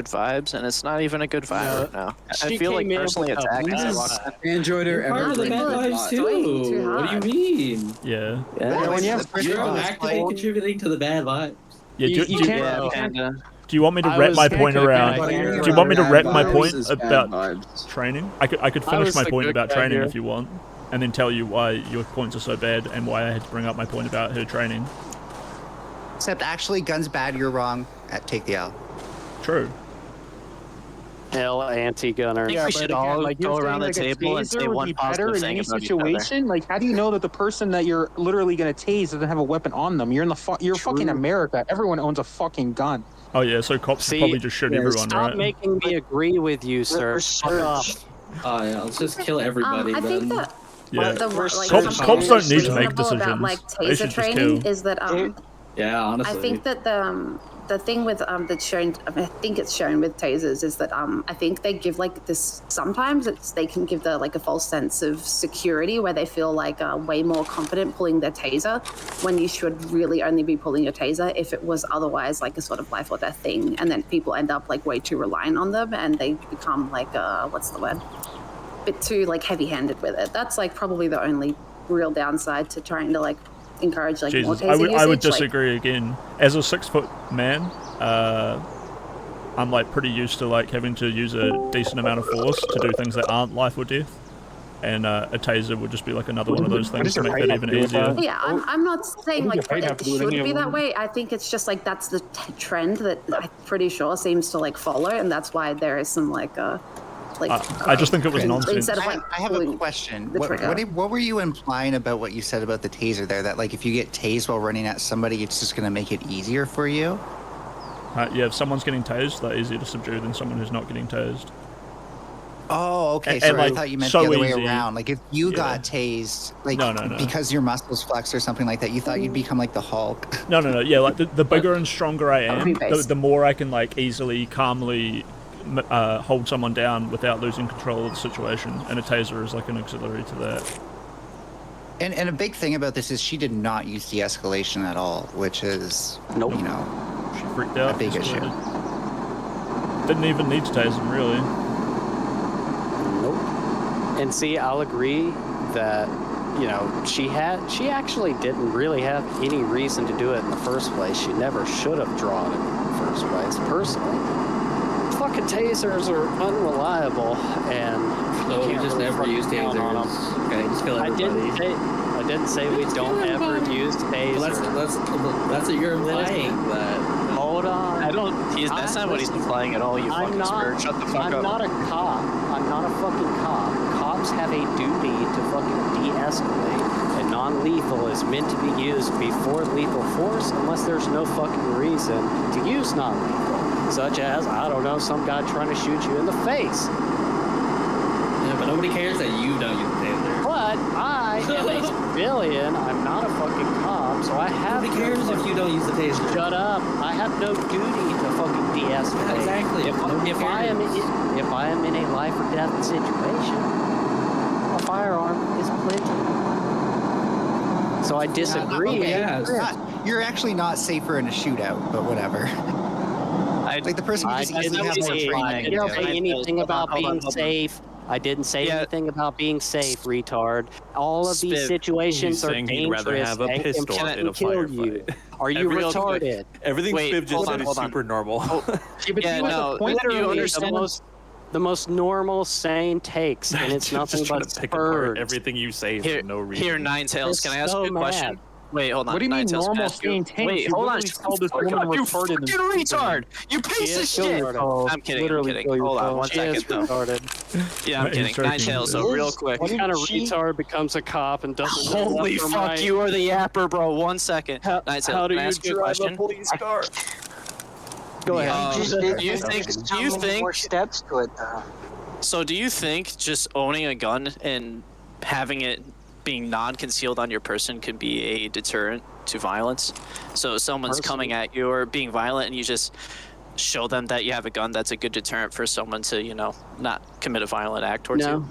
vibes, and it's not even a good vibe right now. I feel like personally attacked. Androider Part of the bad vibes too. What do you mean? Yeah. When you're actively contributing to the bad vibes. Yeah. Panda. Do you want me to wrap my point around? Do you want me to wrap my point about training? I could finish my point about training if you want, and then tell you why your points are so bad and why I had to bring up my point about her training. Except actually, gun's bad. You're wrong. Take the L. True. Hell, anti-gunner. I think we should all go around the table and say one positive thing about each other. Like, how do you know that the person that you're literally gonna tase doesn't have a weapon on them? You're in the you're fucking America. Everyone owns a fucking gun. Oh yeah, so cops probably just shoot everyone, stop right? making me agree with you, sir. Fuck off. Oh yeah, let's just kill everybody. I think that cops don't need to make decisions. About, like, they should taser just training kill. is that yeah, honestly. I think that the thing with that's shown, I think it's shown with tasers is that I think they give like this. Sometimes they can give like a false sense of security where they feel like way more confident pulling their taser when you should really only be pulling your taser if it was otherwise like a sort of life or death thing, and then people end up like way too reliant on them and they become like what's the word? A bit too like heavy-handed with it. That's like probably the only real downside to trying to like encourage like more taser usage. I would disagree again. As a 6-foot man, I'm like pretty used to like having to use a decent amount of force to do things that aren't life or death, and a taser would just be like another one of those things to make that even easier. Yeah, I'm not saying like it should be that way. I think it's just like that's the trend that I'm pretty sure seems to like follow, and that's why there is some like I just think it was nonsense. I have a question. What were you implying about what you said about the taser there? That like if you get tased while running at somebody, it's just going to make it easier for you? Yeah, if someone's getting tased, they're easier to subdue than someone who's not getting tased. Oh, okay. And I thought you meant the other way around. Like if you got tased, like no. because your muscles flex or something like that, you thought you'd become like the Hulk. No. Yeah, like the bigger and stronger I am, the more I can like easily, calmly hold someone down without losing control of the situation, and a taser is like an auxiliary to that. And a big thing about this is she did not use de-escalation at all, which is you know, she freaked out. A big issue. Didn't even need to tase him really. Nope. And see, I'll agree that you know she actually didn't really have any reason to do it in the first place. She never should have drawn it in the first place, personally. Fucking tasers are unreliable, and so we just never use tasers. Okay, just kill everybody. I didn't say we don't ever use tasers. Well, that's what you're implying. That hold on. That's not what he's implying at all. You fucking spirit. Shut the fuck up. I'm not a cop. I'm not a fucking cop. Cops have a duty to fucking de-escalate, and non-lethal is meant to be used before lethal force, unless there's no fucking reason to use non-lethal. Such as, I don't know, some guy trying to shoot you in the face. Yeah, but nobody cares that you don't use the taser. But I am a civilian. I'm not a fucking cop, so I have. Nobody cares if you don't use the taser. Shut up! I have no duty to fucking de-escalate. Yeah, exactly. If I am in a life or death situation, a firearm is plenty. So I disagree. You're actually not safer in a shootout, but whatever. Like the person who just doesn't have more training. I didn't say anything about being safe. I didn't say anything about being safe, retard. All of these situations are dangerous and can kill you. Are you retarded? Everything Spiv just said is super normal. Literally the most normal, sane takes, and it's nothing but spurs. Everything you say for no reason. Here, Ninetales, can I ask you a question? Wait, hold on. What do you mean Ninetales, normal staying tank? Wait, hold on. You fucking retard! You piece of shit! I'm kidding, I'm kidding. Hold on, 1 second though. Yeah, I'm kidding. Ninetales, so real quick. What kind of retard becomes a cop and doesn't know Holy fuck, you are the yapper, bro. 1 second. Ninetales, can I ask you a question? Police car? Go ahead. Do you think more steps to it though? So do you think just owning a gun and having it being non-concealed on your person could be a deterrent to violence? So if someone's coming at you or being violent and you just show them that you have a gun, that's a good deterrent for someone to, you know, not commit a violent act towards you?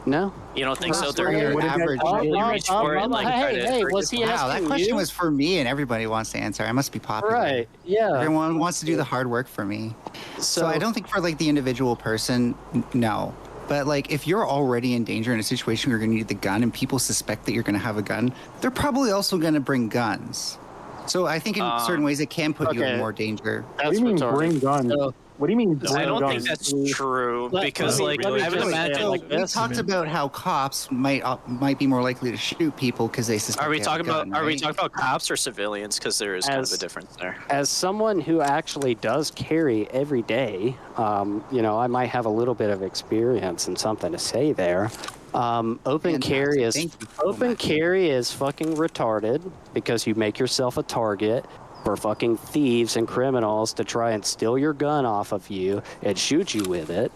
No. You don't think so? For your average You reach for it and like try to hey, was he Wow, asking that question you? was for me, and everybody wants to answer. I must be popular. Right, yeah. Everyone wants to do the hard work for me. So I don't think for like the individual person, no. But like if you're already in danger in a situation where you're gonna need the gun and people suspect that you're gonna have a gun, they're probably also gonna bring guns. So I think in certain ways it can put you in more danger. What do you mean bring guns? What do you mean bring I don't think guns? that's true because like I would imagine we talked about how cops might be more likely to shoot people because they suspect. Are we they have a talking about gun, are we right? talking about cops or civilians? Because there is kind of a difference there. As someone who actually does carry every day, you know, I might have a little bit of experience and something to say there. Open carry is fucking retarded because you make yourself a target for fucking thieves and criminals to try and steal your gun off of you and shoot you with it.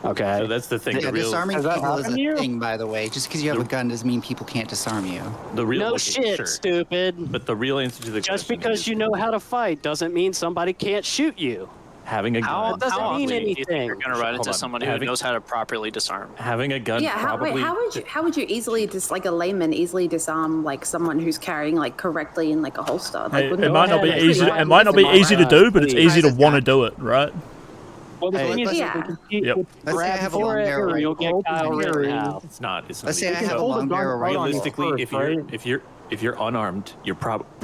Okay. So that's the thing. Yeah, disarming people is a thing, by the way. Just because you have a gun doesn't mean people can't disarm you. The real No shit, sure. stupid. But the real answer to the Just question because is you know how to fight doesn't mean somebody can't shoot you. having a gun. That doesn't mean Do you think anything. you're gonna run into Hold on. someone who knows how to properly disarm? Having a gun Yeah, probably. how would you easily like a layman easily disarm like someone who's carrying like correctly in like a holster? Like, Hey, wouldn't it might not be like, easy. pretty It might not be obvious? easy to do, but it's Please. easy to want to do it, right? Well, the thing is, Yeah. Yep. Let's say I have a long barrel. or you'll get Kyle Rittenhouse. It's not. It's not. Let's say I easy. have a hold a long gun barrel right rifle. on you. Realistically, Right. if you're unarmed, you're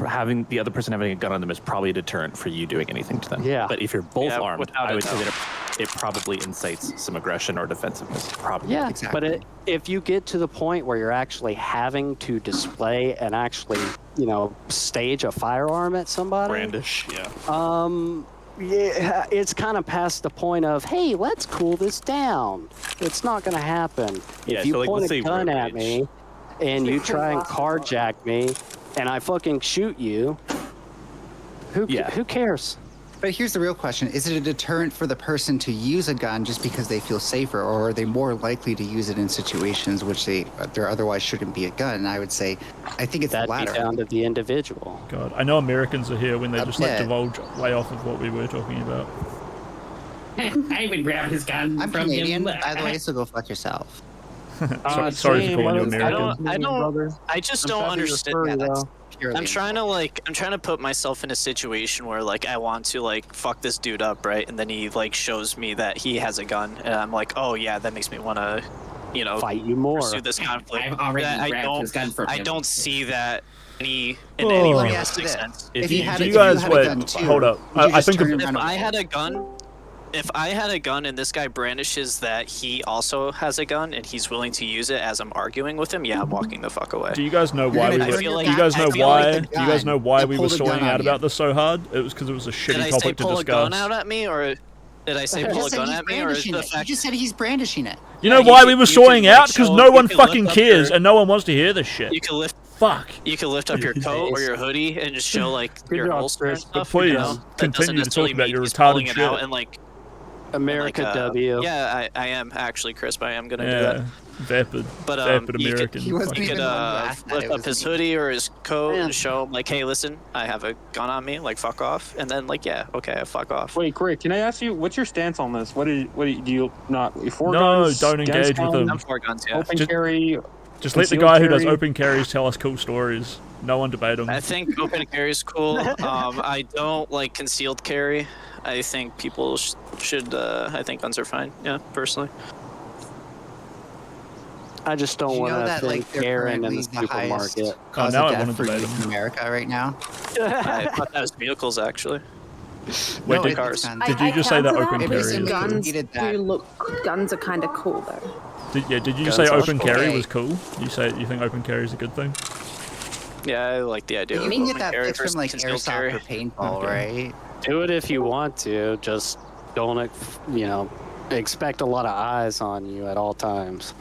having the other person having a gun on them is probably a deterrent for you doing anything to them. Yeah. But if you're both armed, without I a would say doubt. that it probably incites some aggression or defensiveness. Probably. Yeah, Exactly. but if you get to the point where you're actually having to display and actually, you know, stage a firearm at somebody, Brandish. Yeah. yeah, it's kind of past the point of, hey, let's cool this down. It's not going to happen. Yeah, If you so, like, point let's a say gun road at rage. me and you try and carjack me and I fucking shoot you, who cares? But here's the real question. Is it a deterrent for the person to use a gun just because they feel safer, or are they more likely to use it in situations which there otherwise shouldn't be a gun? And I would say, I think it's That'd the latter. be down to the individual. God, I know Americans are here when they just like Yeah. divulge way off of what we were talking about. I would grab his gun I'm from Canadian, him. by the way, so go fuck yourself. Sorry for calling you American. I just don't understand. Yeah, that's purely I'm trying to put myself in a situation where like I want to like fuck this dude up, right? And then he like shows me that he has a gun, and I'm like, oh yeah, that makes me want to, you know, Fight you more. pursue this conflict. I've already That grabbed his gun from I him. don't see that in Oh. any Let me ask you realistic this. sense. If you had Do a- you if you guys had a wait? gun too, Hold up. would you I just think turn of, around If and I had a fight? gun, if I had a gun and this guy brandishes that he also has a gun and he's willing to use it as I'm arguing with him, yeah, I'm walking the fuck away. do you guys know why we gonna were? turn your Do you guys know I feel why? like Do you guys know why we were pulled a gun sorting on out you. about this so hard? It was because it was a Did shitty I say topic to pull a gun discuss. out at me, or did I say You pull a just said gun he's at me, or is brandishing the it. You fact? just said he's brandishing it. You know Yeah, why you we can- were you sorting can, like, out? Because show- no you one can lift fucking up cares, your- and no one wants to hear this shit. You can lift. Fuck. You can lift up your coat or your hoodie and just show like Good your job, holster and Chris. But stuff. please, you know? That continue doesn't to necessarily talk about mean your he's retarded pulling it shit. out and like America like, W. Yeah, I am actually, Crisp. I am gonna do Yeah, that. vapid. But Vapid you could- American. He wasn't He even could the one who asked that, lift it up was his me. hoodie or his coat Yeah. and show him like, hey, listen, I have a gun on me. Like, fuck off. And then like, yeah, okay, fuck off. Wait, Rick, can I ask you, what's your stance on this? Do you not for No, guns? don't engage against with guns, him. I'm for guns. Yeah. Open Just- carry. Just let the Concealed guy who does carry. open carries tell us cool stories. No one debate him. I think open carry is cool. I don't like concealed carry. I think people should. I think guns are fine. Yeah, personally. I just Do don't you want know to that think like they're Karen in currently the the highest supermarket. cause now of I wanna death for debate youth them. in America right now? I thought that was vehicles actually. Wait, No, did, it's cars. guns. Did you just say that counter open because carry is cool? guns Needed that. do look. Guns are kind of cool though. did you Guns say are open carry okay. was cool? You think open carry is a good thing? Yeah, I like the idea. You of can open get that carry fixed versus from like concealed airsoft carry. or paintball, Okay. right? Do it if you want to. Just don't, expect a lot of eyes on you at all times.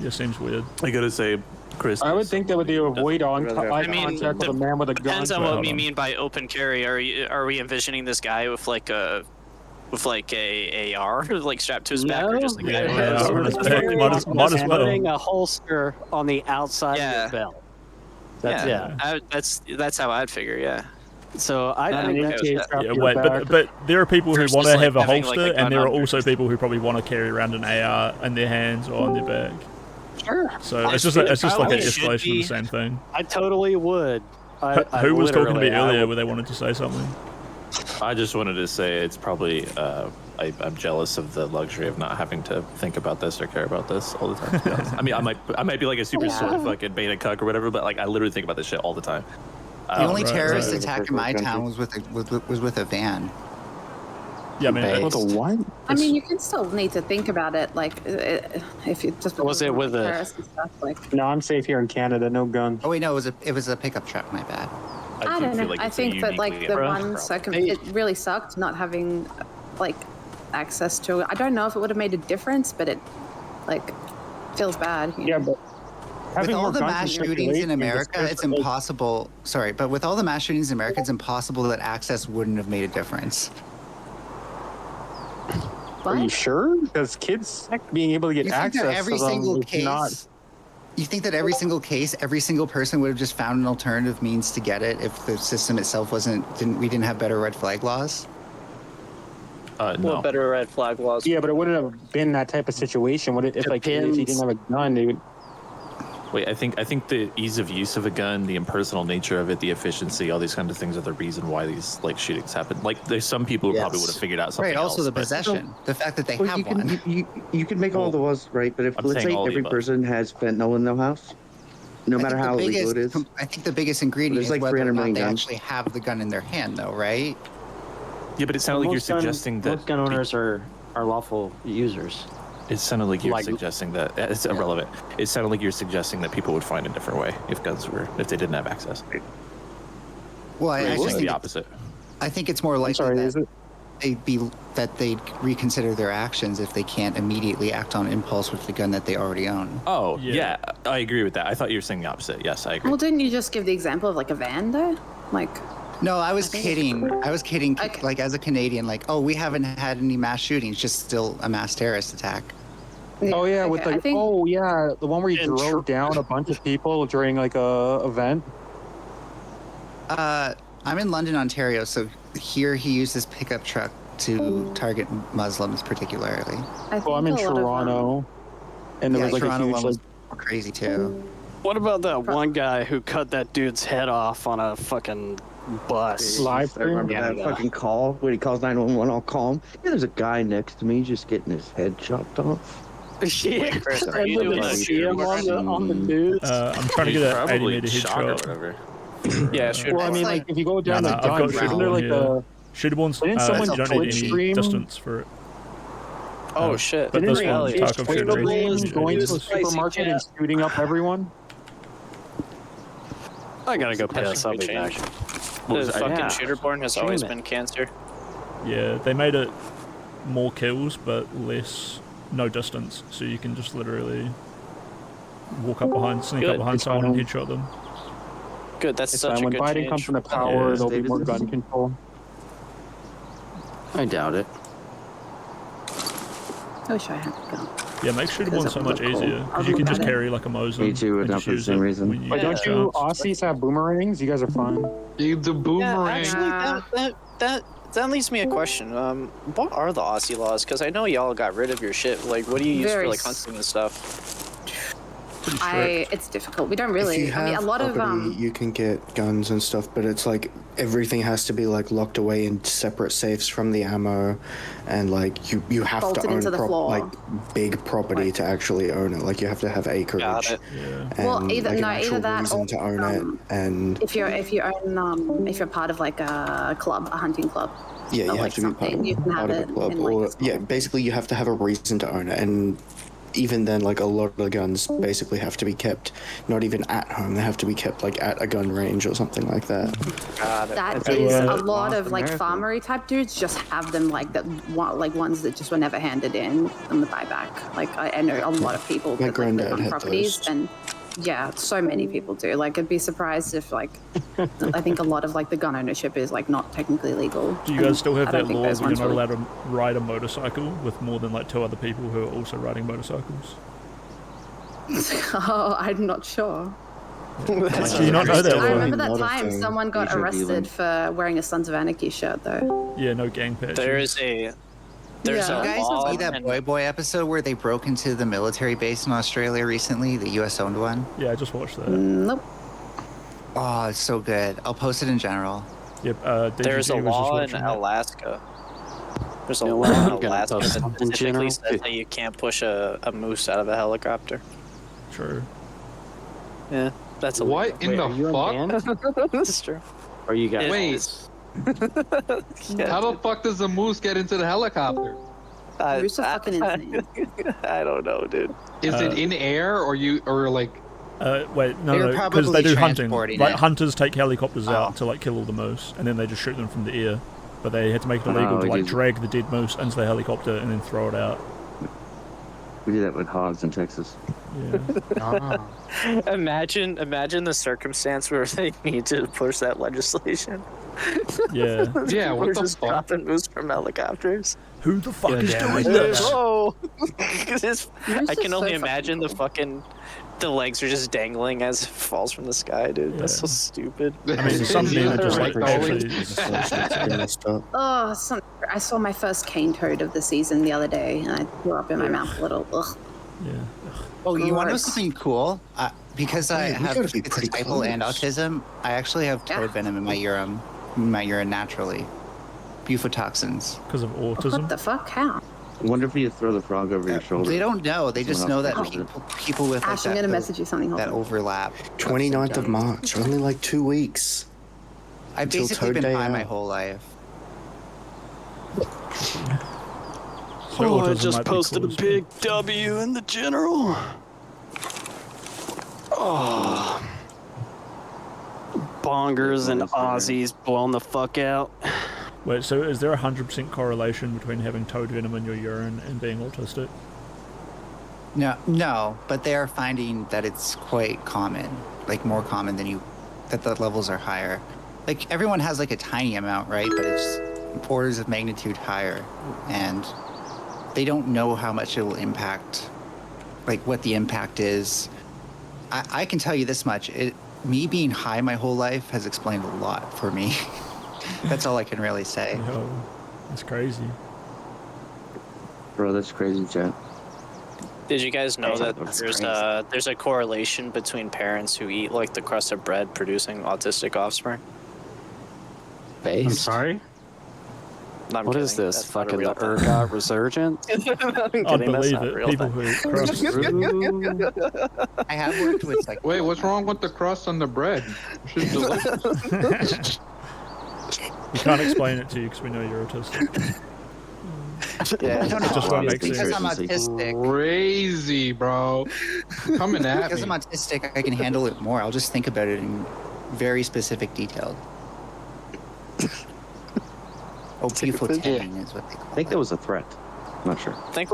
Yeah, seems weird. I gotta say, Chris. I would think that would avoid eye I mean, contact with a man with a gun. Depends on Wait, what hold we on. mean by open carry. Are we envisioning this guy with like a AR like strapped to his back, or just the guy Yeah, who yeah, has on his Open back. carry Might as- is might as well. putting a holster on the outside of Yeah. your belt. That's yeah, that's how I'd figure. Yeah. So I think that Yeah, wait, but there are people who Versus, want to like, have a having, holster, like, a and there gun are on also person. people who probably want to carry around an AR in their hands or on their back. Sure. So it's just like an probably escalation should of the be- same thing. I totally would. Who was talking to me literally, I earlier would- where they wanted to say something? I just wanted to say it's probably I'm jealous of the luxury of not having to think about this or care about this all the time. To be honest. I mean, I might be like a super sort of fucking beta cuck or whatever, but like I literally think about this shit all the time. The only right, terrorist right. attack in my town was with a van. Yeah, I mean, Base. What the what? I mean, you can still need to think about it, like if you just Was it with a- terrorists and stuff, like No, I'm safe here in Canada. No guns. Oh wait, no, it was a pickup truck. My bad. I do don't feel know. like I it's a think that like uniquely the American one problem. it really sucked not having like access to it. I don't know if it would have made a difference, but it like feels bad. You Yeah, know? but With having all more the guns mass shootings circulation in is America, it's different. impossible. Sorry, but with all the mass shootings in America, it's impossible that access wouldn't have made a difference. Are you What? sure? Because kids being able to get You think access that every to them single is case? not. You think that every single case, every single person would have just found an alternative means to get it if the system itself we didn't have better red flag laws? No. What better red flag laws? Yeah, but it wouldn't have been that type of situation. Would it? If like if he Depends. didn't have a gun, they would. Wait, I think the ease of use of a gun, the impersonal nature of it, the efficiency, all these kind of things are the reason why these like shootings happen. Like there's some people who probably Yes. would have figured out something Right. Also, else. the but- possession, the fact that they Well, have you one. can you can make all the laws right, but if I'm let's saying say all of the every above. person has fentanyl in their house, no matter how illegal it is, I think the biggest ingredient There's is like whether or 300 not million they guns. actually have the gun in their hand, though, right? Yeah, but it sounded like you're suggesting that most gun owners are lawful users. It sounded like you're Like- suggesting that it's irrelevant. It sounded like you're suggesting that people would find a different way if they didn't have access. Well, I It's actually just think the opposite. I think it's more likely Sorry, is it? they'd reconsider their actions if they can't immediately act on impulse with the gun that they already own. Oh Yeah. yeah, I agree with that. I thought you were saying the opposite. Yes, I agree. Well, didn't you just give the example of like a van though? Like, No, I was think it's kidding. I was kidding. Okay. Like as a Canadian, like, oh, we haven't had any mass shootings, just still a mass terrorist attack. Oh yeah, okay, with I like think, oh yeah, the one where you And drove down a bunch of people during like a event. I'm in London, Ontario, so here he used his pickup truck to target Muslims particularly. I think Well, I'm in a lot of, Toronto, and there yeah, was like Toronto a huge one like was crazy too. What about that one guy who cut that dude's head off on a fucking bus? live I remember Yeah, that yeah. fucking call when he calls 911. I'll call him. Yeah, there's a guy next to me just getting his head chopped off. Yeah, Chris, are and you when doing they a see him on the news. I'm trying to He's get an 80 probably meter shot or headshot. whatever. Yeah, shoot. Well, I That's mean, like- like if you go down No, the I've gun, got isn't shooter there one like here. a Shootables, Didn't someone you don't need Twitch any stream? distance for it. Oh shit! But didn't this there one, be a Tarkov Twitch shooter stream is- going to a Spicy supermarket cat. and shooting up everyone? I gotta go piss. I'll be back. What was The that? fucking Yeah. shooter-born has Stream always it. been cancer. Yeah, they made it more kills, but less no distance, so you can just literally walk up behind, sneak Good. up behind It's someone and fine. headshot them. Good. That's It's such fine. a When good Biden change. comes from the Yeah, power, there'll be David, more this gun is- control. I doubt it. I wish I had a gun. Yeah, make shooter Because one it so would much look cool. easier I'll because you look can just at it. carry like a Mosin. Me too, and not just for the use same it reason. when But get don't a you chance. Aussies have boomerangs? You guys are fun. Dude, the Yeah, boomerang. actually, that leads me a question. What are the Aussie laws? Because I know y'all got rid of your shit. Like, what do you use Very for like s- hunting and stuff? Pretty strict. It's difficult. We don't If really. you have I mean, a lot of property, you can get guns and stuff, but it's like everything has to be like locked away in separate safes from the ammo, and like you have Bolted to own into the floor. like big property to actually own it. Like you have to have acreage. Got it. Yeah. And Well, either- like, an no, either actual that reason or, to own um, it, and if you own if you're part of like a club, a hunting club. yeah, you or, have like, to be part something, of, you can have part of a it club, in, like, or a small- yeah, basically you have to have a reason to own it, and even then, like a lot of the guns basically have to be kept not even at home; they have to be kept like at a gun range or something like that. Got it. That Okay, is yeah. a lot North of like America. farmery type dudes just have them like that like ones that just were never handed in the buyback. Like I know a lot of people My that like, live granddad on had properties those. and yeah, so many people do. Like I'd be surprised if like I think a lot of like the gun ownership is like not technically legal. Do you and guys still have I don't that think law those where you're ones not really- allowed to ride a motorcycle with more than like 2 other people who are also riding motorcycles? Oh, I'm not sure. Do you not know that? I remember A that lot of time things. someone got Asia arrested dealing. for wearing a Sons of Anarchy shirt, though. Yeah, no gang patches. There's Yeah. a You guys law see that and- Boy Boy episode where they broke into the military base in Australia recently, the US owned one? Yeah, I just watched that. Nope. Oh, it's so good. I'll post it in general. Yep. There's a DGG was just law in watching that. Alaska. There's a You know law what? in I'm gonna Alaska post that something specifically general. says that you can't push a moose out of a helicopter. True. Yeah, that's a What in Are you the a fuck? man? That's true. Or you got It Wait. is. Yeah, How the fuck does the moose get into the helicopter? Moose are fucking insane. I don't know, dude. Is it in air or like? Wait, no, They're because probably they do hunting. transporting Like it. hunters take helicopters Oh. out to like kill all the moose, and then they just shoot them from the air. But they had to make it illegal to we like did- drag the dead moose into the helicopter and then throw it out. We do that with hogs in Texas. Yeah. Imagine the circumstance where they need to push that legislation. Yeah. Yeah, what We're the just fuck? dropping moose from helicopters. Who the fuck is damn doing it. this? Whoa! 'Cause it's- Moose I is can so only fucking imagine the cool. fucking the legs are just dangling as it falls from the sky, dude. That's so Yeah. stupid. I mean, some men are just like Like actually. Messed up. Oh, I saw my first cane toad of the season the other day, and I threw up in my mouth a little. Ugh. Yeah. Oh, you want to know Gross. something cool? Because I Yeah, we have gotta be pretty schizotypal and close. autism, I actually have Yeah. toad venom in my urine naturally. Bufotoxins. Because of What autism. the fuck? How? I wonder if you throw the frog over your shoulder. They don't know. They just know that Someone people with like Ash, I'm that, gonna those- message you something. Hold that on. overlap. 29th of symptoms. March, only like 2 weeks. I've until basically Toad been Day high my out. whole life. So autism might be caused by- W in the general. Oh. Bongers and Aussies blown the fuck out. Wait, so is there a 100% correlation between having toad venom in your urine and being autistic? No, but they are finding that it's quite common, like more common than that the levels are higher. Like everyone has like a tiny amount, right? But it's orders of magnitude higher, and they don't know how much it will impact, like what the impact is. I can tell you this much: me being high my whole life has explained a lot for me. That's all I can really say. Yo, that's crazy. Bro, that's crazy, chat. Did you guys know that That's there's a correlation between parents who eat like the crust of bread producing autistic offspring? I'm Based. sorry? No, I'm What is kidding. this? That's not a Fucking the real thing. ERGOT resurgence? I'm I kidding, that's believe not a it. real People thing. who eat crust. I have worked with like. Wait, what's wrong with the crust on the bread? It's delicious. We can't explain it to you because we know you're autistic. I don't know. Just don't make because sense. I'm autistic. Crazy, bro. Coming at Because me. I'm autistic, I can handle it more. I'll just think about it in very specific detail. Opifotang is what they call I think that was a threat. I'm not sure. I think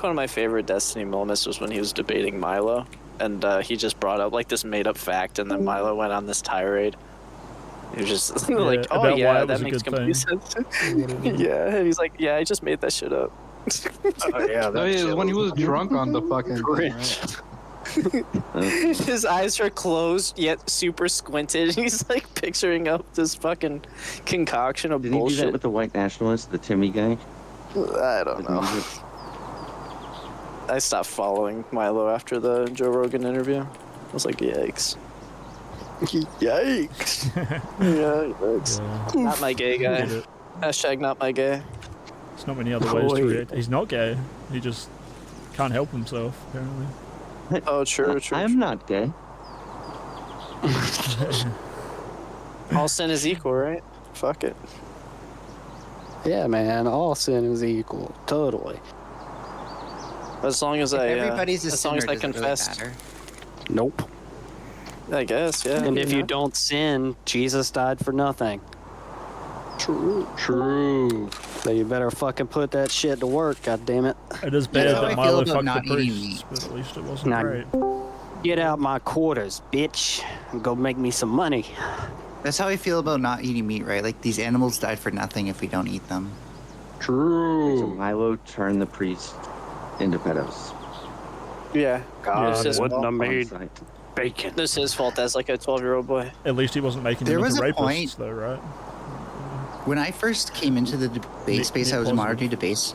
one of my favorite Destiny moments was when he was debating Milo, and he just brought up like this made-up fact, and then Milo went on this tirade. He was just like, "Oh about why yeah, it was that a makes good complete thing. sense." Yeah, and he's like, "Yeah, I just made that shit up." Oh, yeah. Oh, yeah, when he was drunk on the fucking His eyes are closed yet super squinted. He's like picturing up this fucking concoction of Did he do that bullshit. with the white nationalists, the Timmy guy? I don't know. I stopped following Milo after the Joe Rogan interview. I was like, yikes. Yikes. Yikes. Yeah. Not my gay guy. Get it. Hashtag not my gay. There's not many other ways to react. He's not gay. He just can't help himself, apparently. Oh, true, true. I'm not gay. All sin is equal, right? Fuck it. Yeah, man. All sin is equal. Totally. As long as I, Everybody's a as long as sinner, I does it really confess, matter? Nope. I guess, yeah. And if you know? don't sin, Jesus died for nothing. True. So you better fucking put that shit to work, goddammit. It is bad That's how that I Milo feel about fucked the not eating priests, meat. but at least it wasn't Nah. great. Get out my quarters, bitch, and go make me some money. That's how I feel about not eating meat, right? Like these animals died for nothing if we don't eat them. So True. Milo turned the priest into pedos. Yeah. God It's just- wouldn't have On made site. bacon. This is his fault as like a 12-year-old boy. At least he wasn't making There them was into a rapists, point- though, right? When I first came into the debate space, Nick I was Boswell. moderating debates,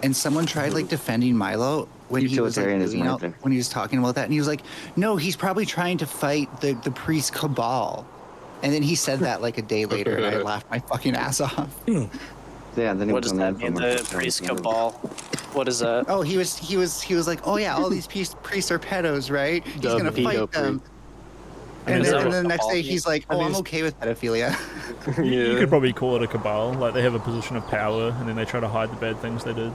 and someone tried like defending Milo when he was like, Utilitarianism doing right out- there. when he was talking about that, and he was like, "No, he's probably trying to fight the priest cabal," and then he said that like a day later, and I laughed my fucking ass off. Yeah, then he What does went on that mean? infomercial The priest saying, cabal. What is that? Oh, he was like, "Oh yeah, all these priests are pedos, right? He's The gonna pedo fight them." I mean, And is then, that and then what the next cabal day, he's means? like, "Oh, I mean, I'm okay with pedophilia." You could probably call it a cabal. Like, they have a position of power, and then they try to hide the bad things they did.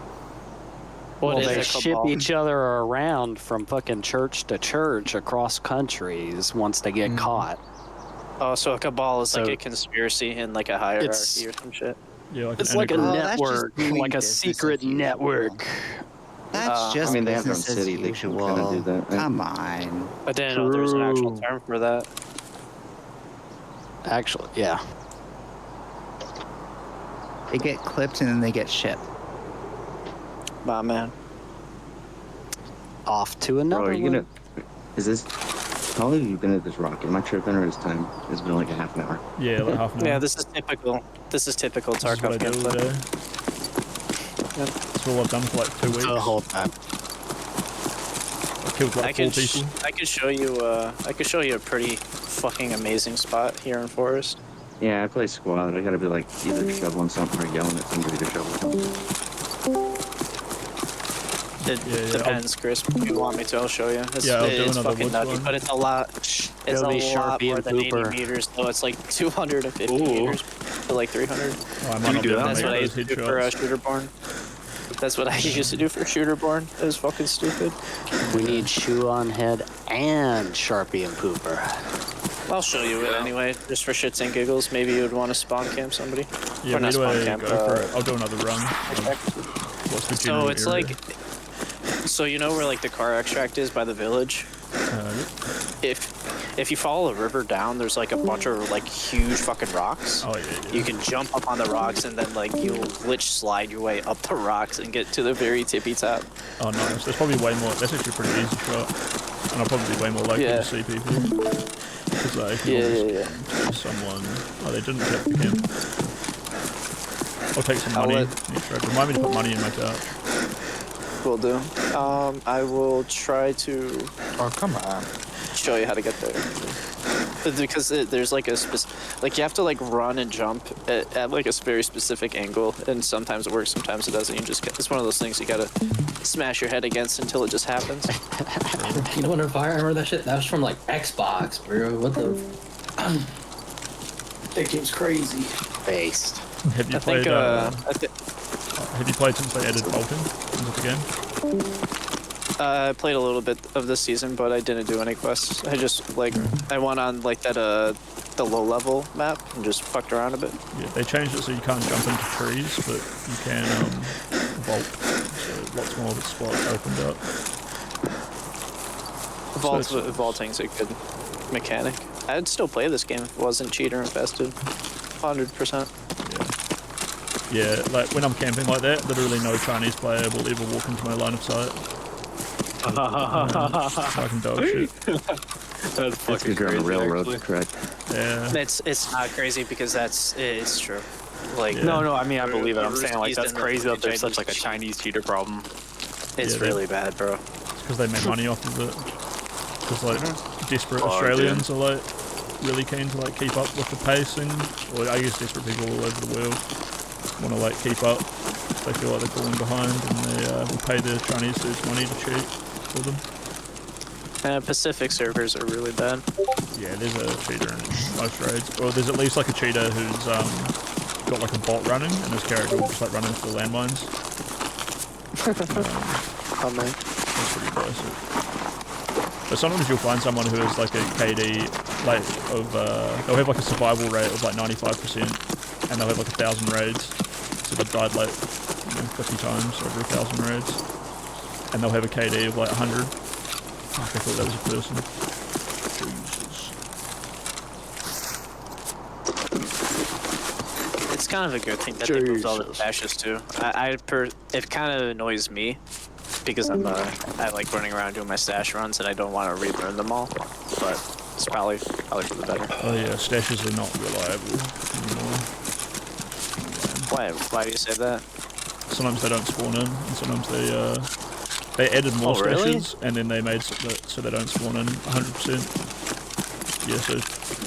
What Well, is they a ship cabal? each other around from fucking church to church across countries once they get caught. Oh, so a cabal is like So- a conspiracy in like a hierarchy It's- or some shit. Yeah, like It's an like a anagroup. Oh, that's just network, doing like a business secret as usual. network. That's just I mean, they have their own business as city. They can usual. kind of do that. Right? Come on. I didn't know there was an actual True. term for that. Actually, yeah. They get clipped and then they get shipped. My man. Off to another Bro, are you one. gonna? Is this? How long have you been at this rocket? Am I tripping or is time? It's been like a half an hour. Yeah, like half an hour. Yeah, this is typical. This is typical This is what I Tarkov do all gameplay. day. That's all I've done for like 2 weeks. The whole time. I killed I like 4 could people. I could show you a pretty fucking amazing spot here in Forest. Yeah, I play squad. I gotta be like either shoveling something or yelling at somebody to shovel something. It Yeah, depends, Chris. If you want me to, I'll show you. It's, Yeah, I'll do it's another fucking woods nutty, one. but it's a lot. It's It'll a be lot Sharpie more and than 80 Pooper. meters, so it's like 250 Ooh. meters to like 300. Oh, I might not be able to That's make what I those used to do for headshots. Shooterborn. That's what I used to do for Shooterborn. It was fucking stupid. We need Shoe on Head and Sharpie and Pooper. I'll show you it anyway, just for shits and giggles. Maybe you would want to spawn camp somebody. Yeah, Or not where do spawn I camp, go for it? I'll do another run. What's the So general it's area? like, so you know where like the car extract is by the village? If you follow the river down, there's like a bunch of like huge fucking rocks. Oh yeah. You can jump up on the rocks and then like you'll glitch slide your way up the rocks and get to the very tippy top. Oh nice. That's probably way more. That's actually a pretty easy shot, and I'll probably be way more likely Yeah. to see people because they can Yeah. see someone. Oh, they didn't check him. I'll take some I'll money. let- Remind me to put money in my couch. Will do. I will try to Oh, come on. show you how to get there. Because there's like a like you have to like run and jump at like a very specific angle, and sometimes it works, sometimes it doesn't. You just it's one of those things you gotta smash your head against until it just happens. You know what? If I remember that shit, that was from like Xbox, bro. What the? That game's crazy. Based. Have you I played? think Have you played since they added Bolton into the game? I played a little bit of this season, but I didn't do any quests. I just like I went on like that the low level map and just fucked around a bit. Yeah, they changed it so you can't jump into trees, but you can vault. So lots more of the spots opened up. Vaulting's a good mechanic. I'd still play this game if it wasn't cheater infested. 100%. Yeah, like when I'm camping like that, literally no Chinese player will ever walk into my line of sight. Fucking dog shit. That's fucking Because you're on crazy, the railroad, actually. correct? Yeah. It's not crazy because it's true. Like Yeah. No, I mean, I believe it. I'm Rooster saying, like, Teeth that's and the crazy that there's Chinese such, like, a Chinese cheater problem. it's Yeah, really bad, bro. It's because they make money off of it. Because like desperate Australians are like really keen to like keep up with the pacing, or I guess desperate people all over the world want to like keep up. They feel like they're falling behind, and they will pay their Chinese dudes money to cheat for them. Pacific servers are really bad. Yeah, there's a cheater in most raids, or there's at least like a cheater who's got like a bot running, and his character will just like run into the landmines. Oh man. That's pretty basic. But sometimes you'll find someone who has like a KD like of they'll have like a survival rate of like 95%, and they'll have like 1,000 raids, so they've died like 50 times over 1,000 raids, and they'll have a KD of like 100. Fuck, I thought that was a person. Jesus. It's kind of a good thing that they moved all the stashes too. It kind of annoys me because I like running around doing my stash runs and I don't want to relearn them all. But it's probably for the better. Oh yeah, stashes are not reliable anymore. Why do you say that? Sometimes they don't spawn in, and sometimes they added more stashes, and then they made so they don't spawn in 100%. Yeah, so.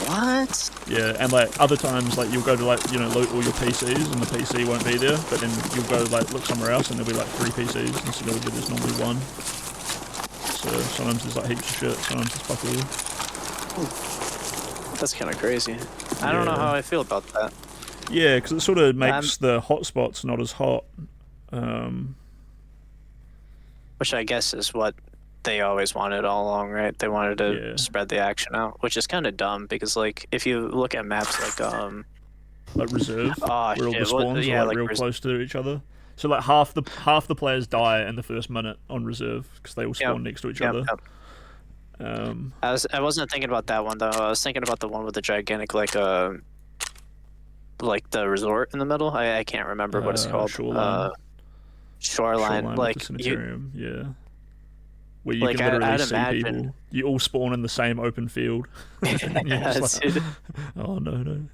What? Yeah, and like other times, like you'll go to like loot all your PCs, and the PC won't be there, but then you'll go like look somewhere else, and there'll be like 3 PCs instead of there's normally 1. So sometimes there's like heaps of shit, sometimes it's fuck all. That's kind of crazy. I don't know how I feel about that. Yeah, because it sort of makes the hotspots not as hot. Which I guess is what they always wanted all along, right? They wanted to spread the action out, which is kind of dumb because, like, if you look at maps like Reserve, where all the spawns are like real close to each other. So like half the players die in the first minute on Reserve because they all spawn next to each other. I wasn't thinking about that one though. I was thinking about the one with the gigantic like the resort in the middle. I can't remember what it's called. Shoreline. Like yeah. Where you can literally see people. You all spawn in the same open field. Oh no.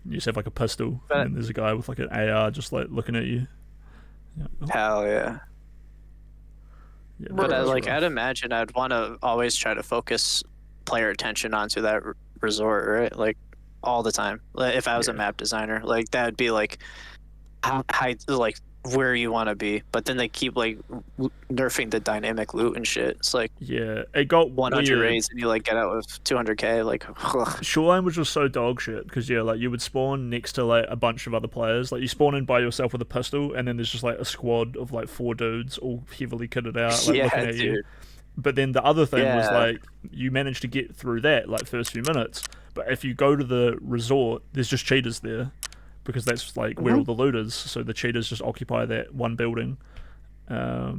You just have like a pistol, and then there's a guy with like an AR just like looking at you. Yeah. Hell yeah. But I'd imagine I'd want to always try to focus player attention onto that resort, right? Like all the time. Like, if I was a map designer, like that would be like how like where you want to be. But then they keep like nerfing the dynamic loot and shit. It's like it got 100 raids and you like get out with 200k. Like Shoreline was just so dog shit because like you would spawn next to like a bunch of other players. Like you spawn in by yourself with a pistol, and then there's just like a squad of like 4 dudes all heavily kitted out, like looking at you. But then the other thing was like you managed to get through that like first few minutes. But if you go to the resort, there's just cheaters there. Because that's like where all the loot is, so the cheaters just occupy that one building. I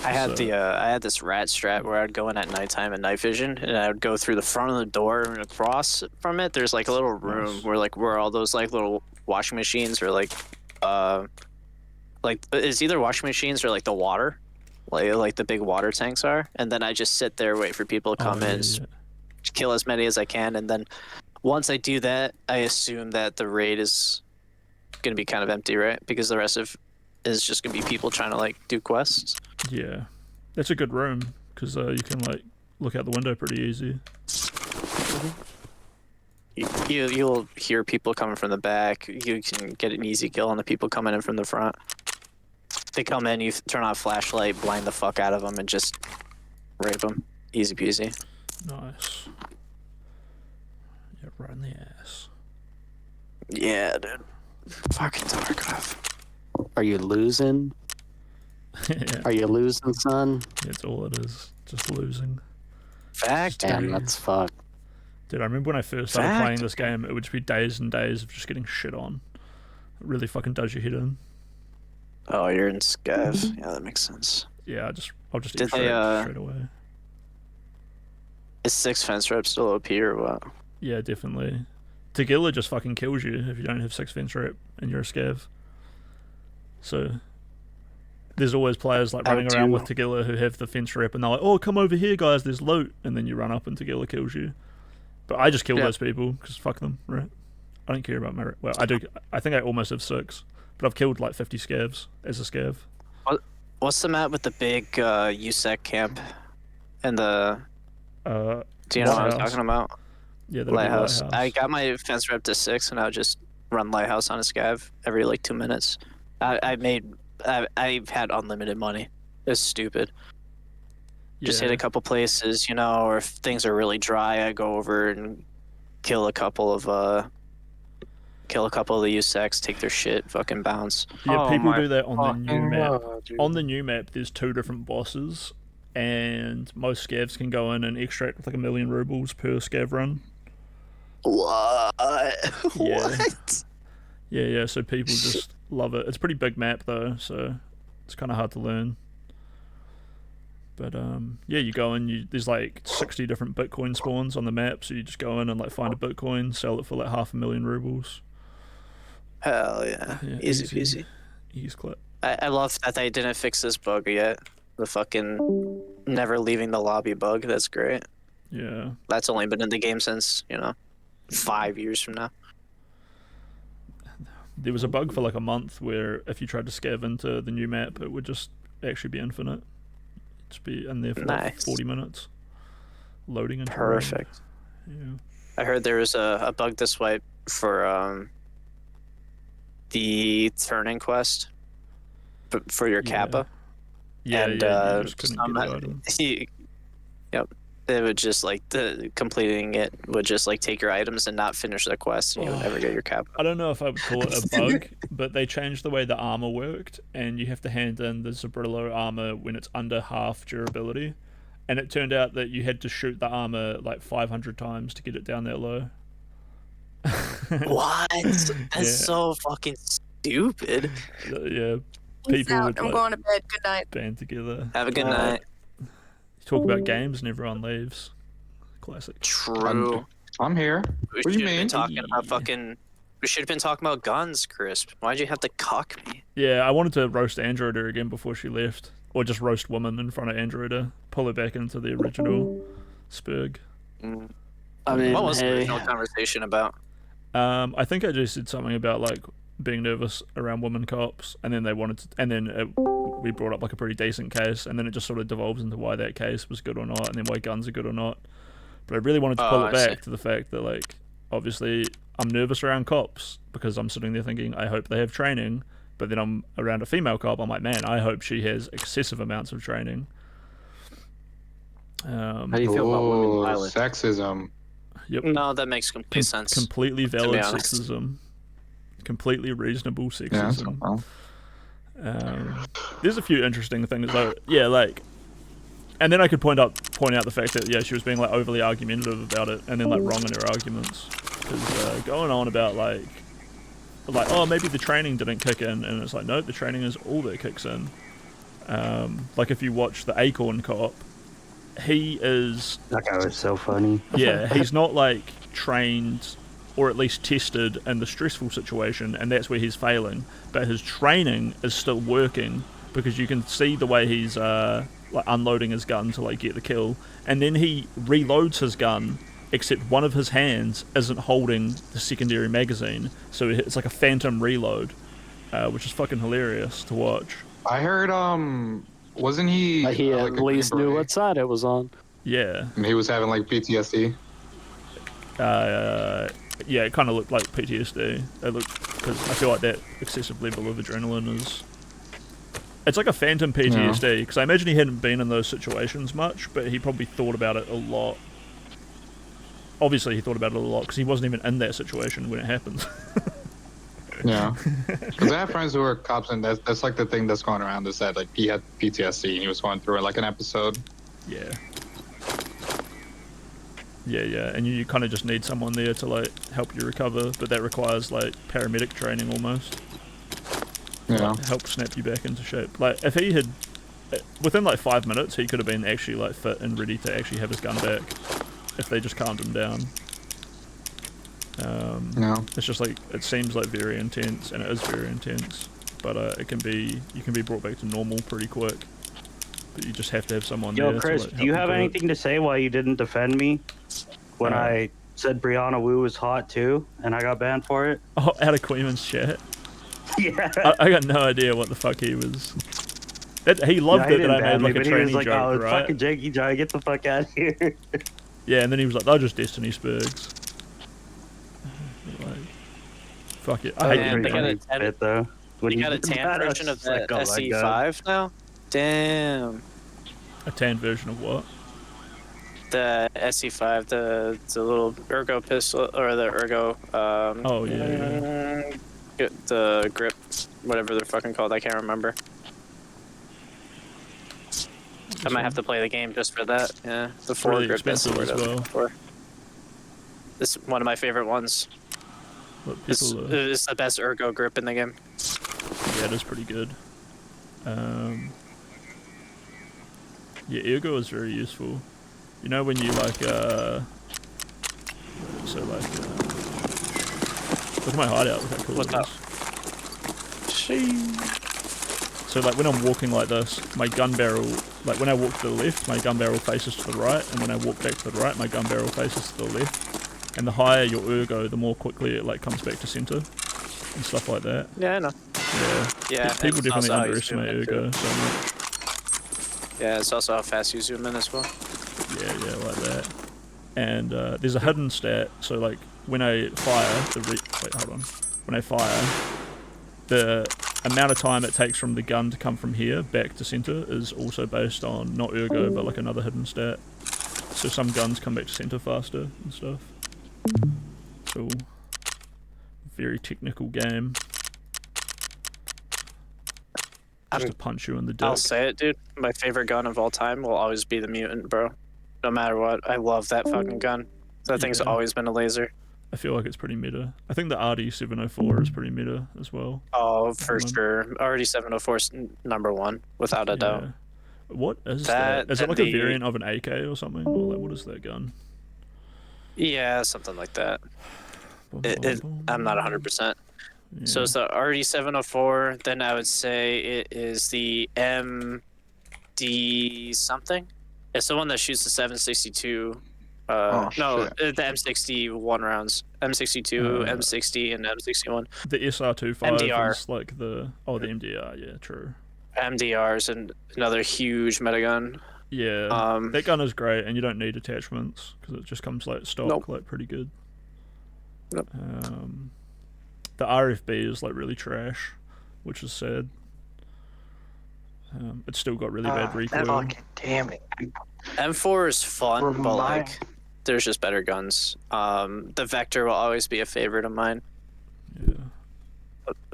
had this rat strat where I'd go in at nighttime and night vision, and I would go through the front of the door and across from it. There's like a little room where all those like little washing machines or like it's either washing machines or like the water, like the big water tanks are. And then I just sit there, wait for people to come in, kill as many as I can, and then. Once I do that, I assume that the raid is going to be kind of empty, right? Because the rest of is just going to be people trying to like do quests. Yeah, that's a good room because you can like look out the window pretty easy. You'll hear people coming from the back. You can get an easy kill on the people coming in from the front. They come in, you turn on a flashlight, blind the fuck out of them, and just rape them. Easy peasy. Nice. Yeah, right in the ass. Yeah, dude. Fucking Tarkov. Are you losing? Are you losing, son? That's all it is. Just losing. Fact, damn, that's fucked. Dude, I remember when I first started playing this game, it would just be days and days of just getting shit on. It really fucking does your head in. Oh, you're in Scav. Yeah, that makes sense. Yeah, I'll just eat straight away. Is 6 fence rep still OP or what? Yeah, definitely. Tagilla just fucking kills you if you don't have 6 fence rep and you're a scav. So there's always players like running around with Tagilla who have the fence rep and they're like, oh, come over here guys, there's loot, and then you run up and Tagilla kills you. But I just kill those people because fuck them, right? I don't care about merit. Well, I do. I think I almost have 6, but I've killed like 50 scavs as a scav. What's the map with the big USEC camp and the do you know what I was talking about? Yeah, the Lighthouse. I got my fence rep to 6, and I would just run Lighthouse on a scav every like 2 minutes. I've had unlimited money. It's stupid. Just hit a couple places, you know, or if things are really dry, I go over and kill a couple of the USECs, take their shit, fucking bounce. Yeah, people do that on the new map. On the new map, there's 2 different bosses, and most scavs can go in and extract like 1 million rubles per scav run. What? Yeah. What? Yeah, so people just love it. It's a pretty big map though, so it's kind of hard to learn. But yeah, you go in, there's like 60 different Bitcoin spawns on the map, so you just go in and like find a Bitcoin, sell it for like 500,000 rubles. Hell yeah. Easy peasy. Easy clip. I love that they didn't fix this bug yet. The fucking never leaving the lobby bug. That's great. Yeah. That's only been in the game since, 5 years from now. There was a bug for like a month where if you tried to scav into the new map, it would just actually be infinite. Just be in there for like 40 minutes. Loading into Perfect. Yeah. I heard there was a bug this way for the turning quest for your Kappa. Yeah, and you just couldn't get items. Yep. It would just like completing it would just like take your items and not finish the quest, and you would never get your Kappa. I don't know if I would call it a bug, but they changed the way the armor worked, and you have to hand in the Zabrillo armor when it's under half durability. And it turned out that you had to shoot the armor like 500 times to get it down that low. What? That's so fucking stupid. Yeah. Peace People out. would, I'm like, going to bed. Good night. band together. Have a good night. You talk about games and everyone leaves. Classic. True. I'm here. We What do you should have been mean? talking about fucking. We should have been talking about guns, Crisp. Why'd you have to cock me? Yeah, I wanted to roast Androider again before she left. Or just roast woman in front of Androider. Pull her back into the original Spurg. I mean, what was the original conversation about? I think I just said something about like being nervous around women cops, and then they wanted to, and then we brought up like a pretty decent case, and then it just sort of devolves into why that case was good or not, and then why guns are good or not. But I really wanted to pull it back to the fact that like obviously I'm nervous around cops because I'm sitting there thinking I hope they have training, but then I'm around a female cop, I'm like, man, I hope she has excessive amounts of training. How do you feel about women violence? Sexism. Yep. No, that makes complete sense. Completely valid honest. sexism. Completely reasonable sexism. There's a few interesting things though. Yeah, like, and then I could point out the fact that she was being like overly argumentative about it, and then like wrong in her arguments, because going on about like oh maybe the training didn't kick in, and it's like no, the training is all that kicks in. Like if you watch the Acorn cop, he is that guy was so funny. Yeah, he's not like trained or at least tested in the stressful situation, and that's where he's failing. But his training is still working because you can see the way he's like unloading his gun to like get the kill, and then he reloads his gun, except one of his hands isn't holding the secondary magazine, so it's like a phantom reload, which is fucking hilarious to watch. I heard, wasn't he? He at least knew what side it was on. Yeah. And he was having like PTSD. Yeah, it kind of looked like PTSD. It looked, because I feel like that excessive level of adrenaline is. It's like a phantom PTSD, because I imagine he hadn't been in those situations much, but he probably thought about it a lot. Obviously, he thought about it a lot because he wasn't even in that situation when it happened. Yeah, because I have friends who are cops, and that's like the thing that's going around is that like he had PTSD and he was going through it like an episode. Yeah. Yeah, and you kind of just need someone there to like help you recover, but that requires like paramedic training almost. Yeah. Like, help snap you back into shape. Like if he had, within like 5 minutes, he could have been actually like fit and ready to actually have his gun back if they just calmed him down. It's just like it seems like very intense, and it is very intense, but you can be brought back to normal pretty quick. But you just have to have someone there. Yo, Chris, to, like, do you have anything to say why you didn't defend me when I said Brianna Wu was hot too, and I got banned for it? Oh, out of Queeman's chat. Yeah. I got no idea what the fuck he was. He loved it that I made like a training joke, oh, it's right? fucking Jakey Jai, get the fuck out of here. Yeah, and then he was like, "They're just Destiny Spurgs." Like, fuck it. I hate They got a tan, though. You got a tan version of the SE5 now? Damn. A tan version of what? The SE5, the little ergo pistol, or the ergo. Oh yeah. The grip, whatever they're fucking called, I can't remember. I might have to play the game just for that. Yeah, the 4 really grip is expensive as well. It's one of my favorite ones. It's the best ergo grip in the game. Yeah, it is pretty good. Yeah, ergo is very useful. You know when you like look at my hideout, look how cool it is. So like when I'm walking like this, my gun barrel, like when I walk to the left, my gun barrel faces to the right, and when I walk back to the right, my gun barrel faces to the left. And the higher your ergo, the more quickly it like comes back to center and stuff like that. Yeah, I know. Yeah. People definitely also how you underestimate zoom in, too. ergo so much. Yeah, it's also how fast you zoom in as well. Yeah, like that. And there's a hidden stat, so like when I fire, when I fire, the amount of time it takes from the gun to come from here back to center is also based on not ergo but like another hidden stat. So some guns come back to center faster and stuff. So very technical game. Just to punch you in the dick. I'll say it, dude. My favorite gun of all time will always be the Mutant, bro. No matter what, I love that fucking gun. That thing's always been a laser. I feel like it's pretty meta. I think the RD704 is pretty meta as well. Oh, for sure. RD704 is number one, without a doubt. What is that? Is it like a variant of an AK or something? Or like, what is that gun? Yeah, something like that. I'm not 100%. Yeah. So it's the RD704. Then I would say it is the MD something. It's the one that shoots the 762. The M61 rounds. M62, M60, and M61. The SR25 MDR. is like the MDR. Yeah, true. MDRs and another huge metagun. Yeah, that gun is great, and you don't need attachments because it just comes like stock, like pretty good. Nope. The RFB is like really trash, which is sad. It's still got really bad recoil. Fucking damn it. M4 is fun, but like, there's just better guns. The Vector will always be a favorite of mine. Yeah.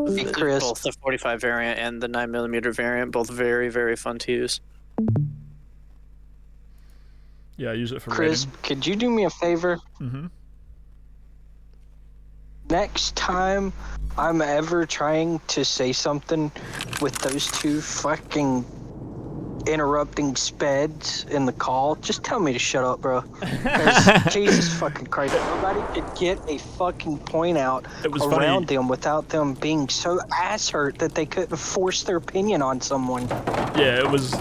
Hey, Chris. Both the 45 variant and the 9mm variant, both very, very fun to use. Yeah, I use it for Chris, raiding. could you do me a favor? Mm-hmm. Next time I'm ever trying to say something with those two fucking interrupting speds in the call, just tell me to shut up, bro. Jesus fucking Christ, nobody could get a fucking point out around them without them being so ass hurt that they couldn't force their opinion on someone. Yeah, it was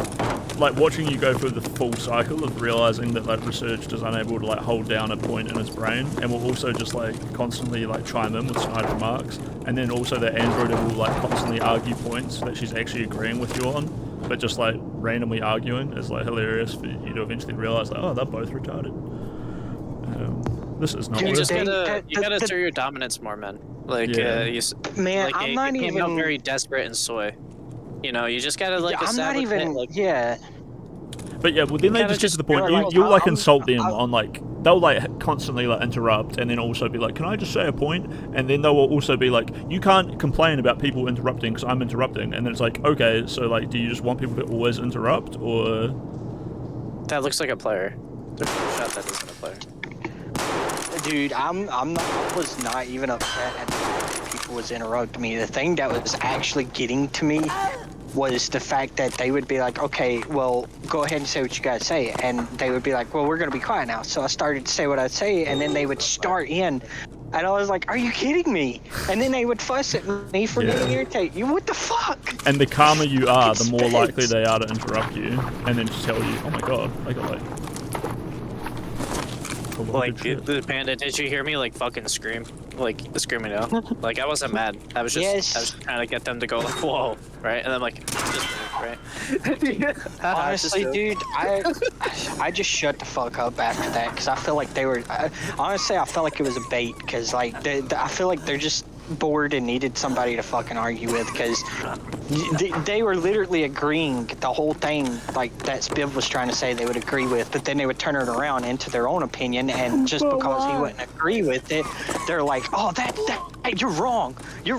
like watching you go through the full cycle of realizing that like Researched is unable to like hold down a point in his brain, and will also just like constantly like chime in with snide remarks, and then also that Android will like constantly argue points that she's actually agreeing with you on, but just like randomly arguing is like hilarious for you to eventually realize like, oh, they're both retarded. This is not. You just gotta assert your dominance more, man. Like, man, like I'm not you even came out very desperate and soy. You know, you just gotta like. I'm not even. But yeah, well then they just get to the point. You'll like insult them on like they'll like constantly like interrupt, and then also be like, "Can I just say a point?" And then they will also be like, "You can't complain about people interrupting because I'm interrupting." And then it's like, okay, so like, do you just want people to always interrupt, or? That looks like a player. There's no shot that isn't a player. Dude, I was not even upset at the fact that people was interrupting me. The thing that was actually getting to me was the fact that they would be like, okay, well, go ahead and say what you gotta say. And they would be like, well, we're gonna be quiet now. So I started to say what I'd say, and then they would start in. And I was like, are you kidding me? And then they would fuss at me for getting irritated. What the fuck? And the calmer you are, the more likely they are to interrupt you, and then just tell you, oh my god, I got like the Panda, did you hear me like fucking scream, like screaming out? Like I wasn't mad. I was just trying to get them to go like whoa, right? And I'm like, just right. Honestly, dude, I just shut the fuck up after that because I feel like they were. Honestly, I felt like it was a bait because like I feel like they're just bored and needed somebody to fucking argue with because they were literally agreeing the whole thing like that Spiv was trying to say they would agree with, but then they would turn it around into their own opinion, and just because he wouldn't agree with it, they're like, oh, that you're wrong, you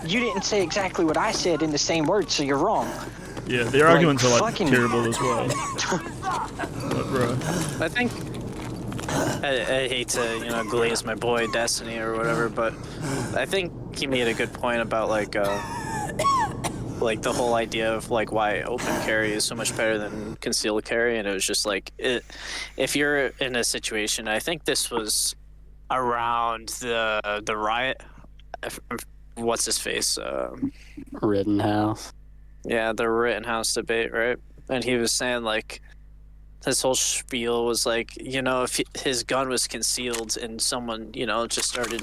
didn't say exactly what I said in the same words, so you're wrong. Yeah, their arguments are like terrible as well. But, bro, I think I hate to glaze my boy Destiny or whatever, but I think he made a good point about like the whole idea of like why open carry is so much better than concealed carry, and it was just like if you're in a situation, I think this was around the riot what's his face? Rittenhouse. Yeah, the Rittenhouse debate, right? And he was saying like his whole spiel was like, you know, if his gun was concealed and someone, you know, just started,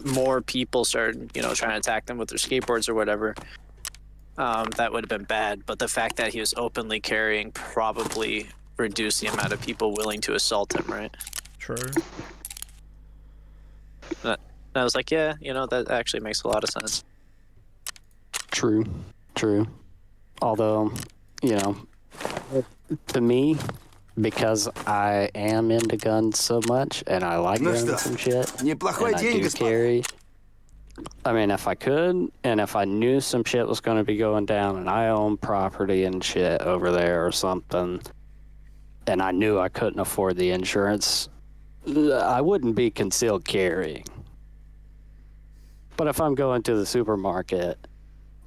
more people started, you know, trying to attack them with their skateboards or whatever, that would have been bad. But the fact that he was openly carrying probably reduced the amount of people willing to assault him, right? True. And I was like, yeah, you know, that actually makes a lot of sense. True. Although, you know, to me, because I am into guns so much and I like guns and shit, and I do carry. I mean, if I could, and if I knew some shit was going to be going down and I own property and shit over there or something, and I knew I couldn't afford the insurance, I wouldn't be concealed carrying. But if I'm going to the supermarket,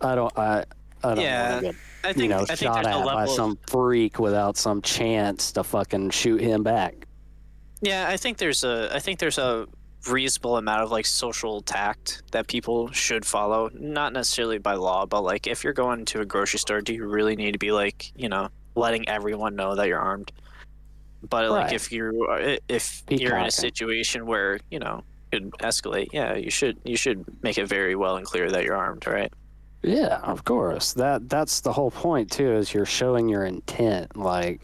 I don't Yeah, want to get, I think shot there's a at by level some freak without some chance to fucking shoot him back. Yeah, I think there's a reasonable amount of like social tact that people should follow, not necessarily by law, but like if you're going to a grocery store, do you really need to be like, you know, letting everyone know that you're armed? But like if you're in a situation where, you know, it could escalate, yeah, you should make it very well and clear that you're armed, right? Yeah, of course. That's the whole point too, is you're showing your intent. Like,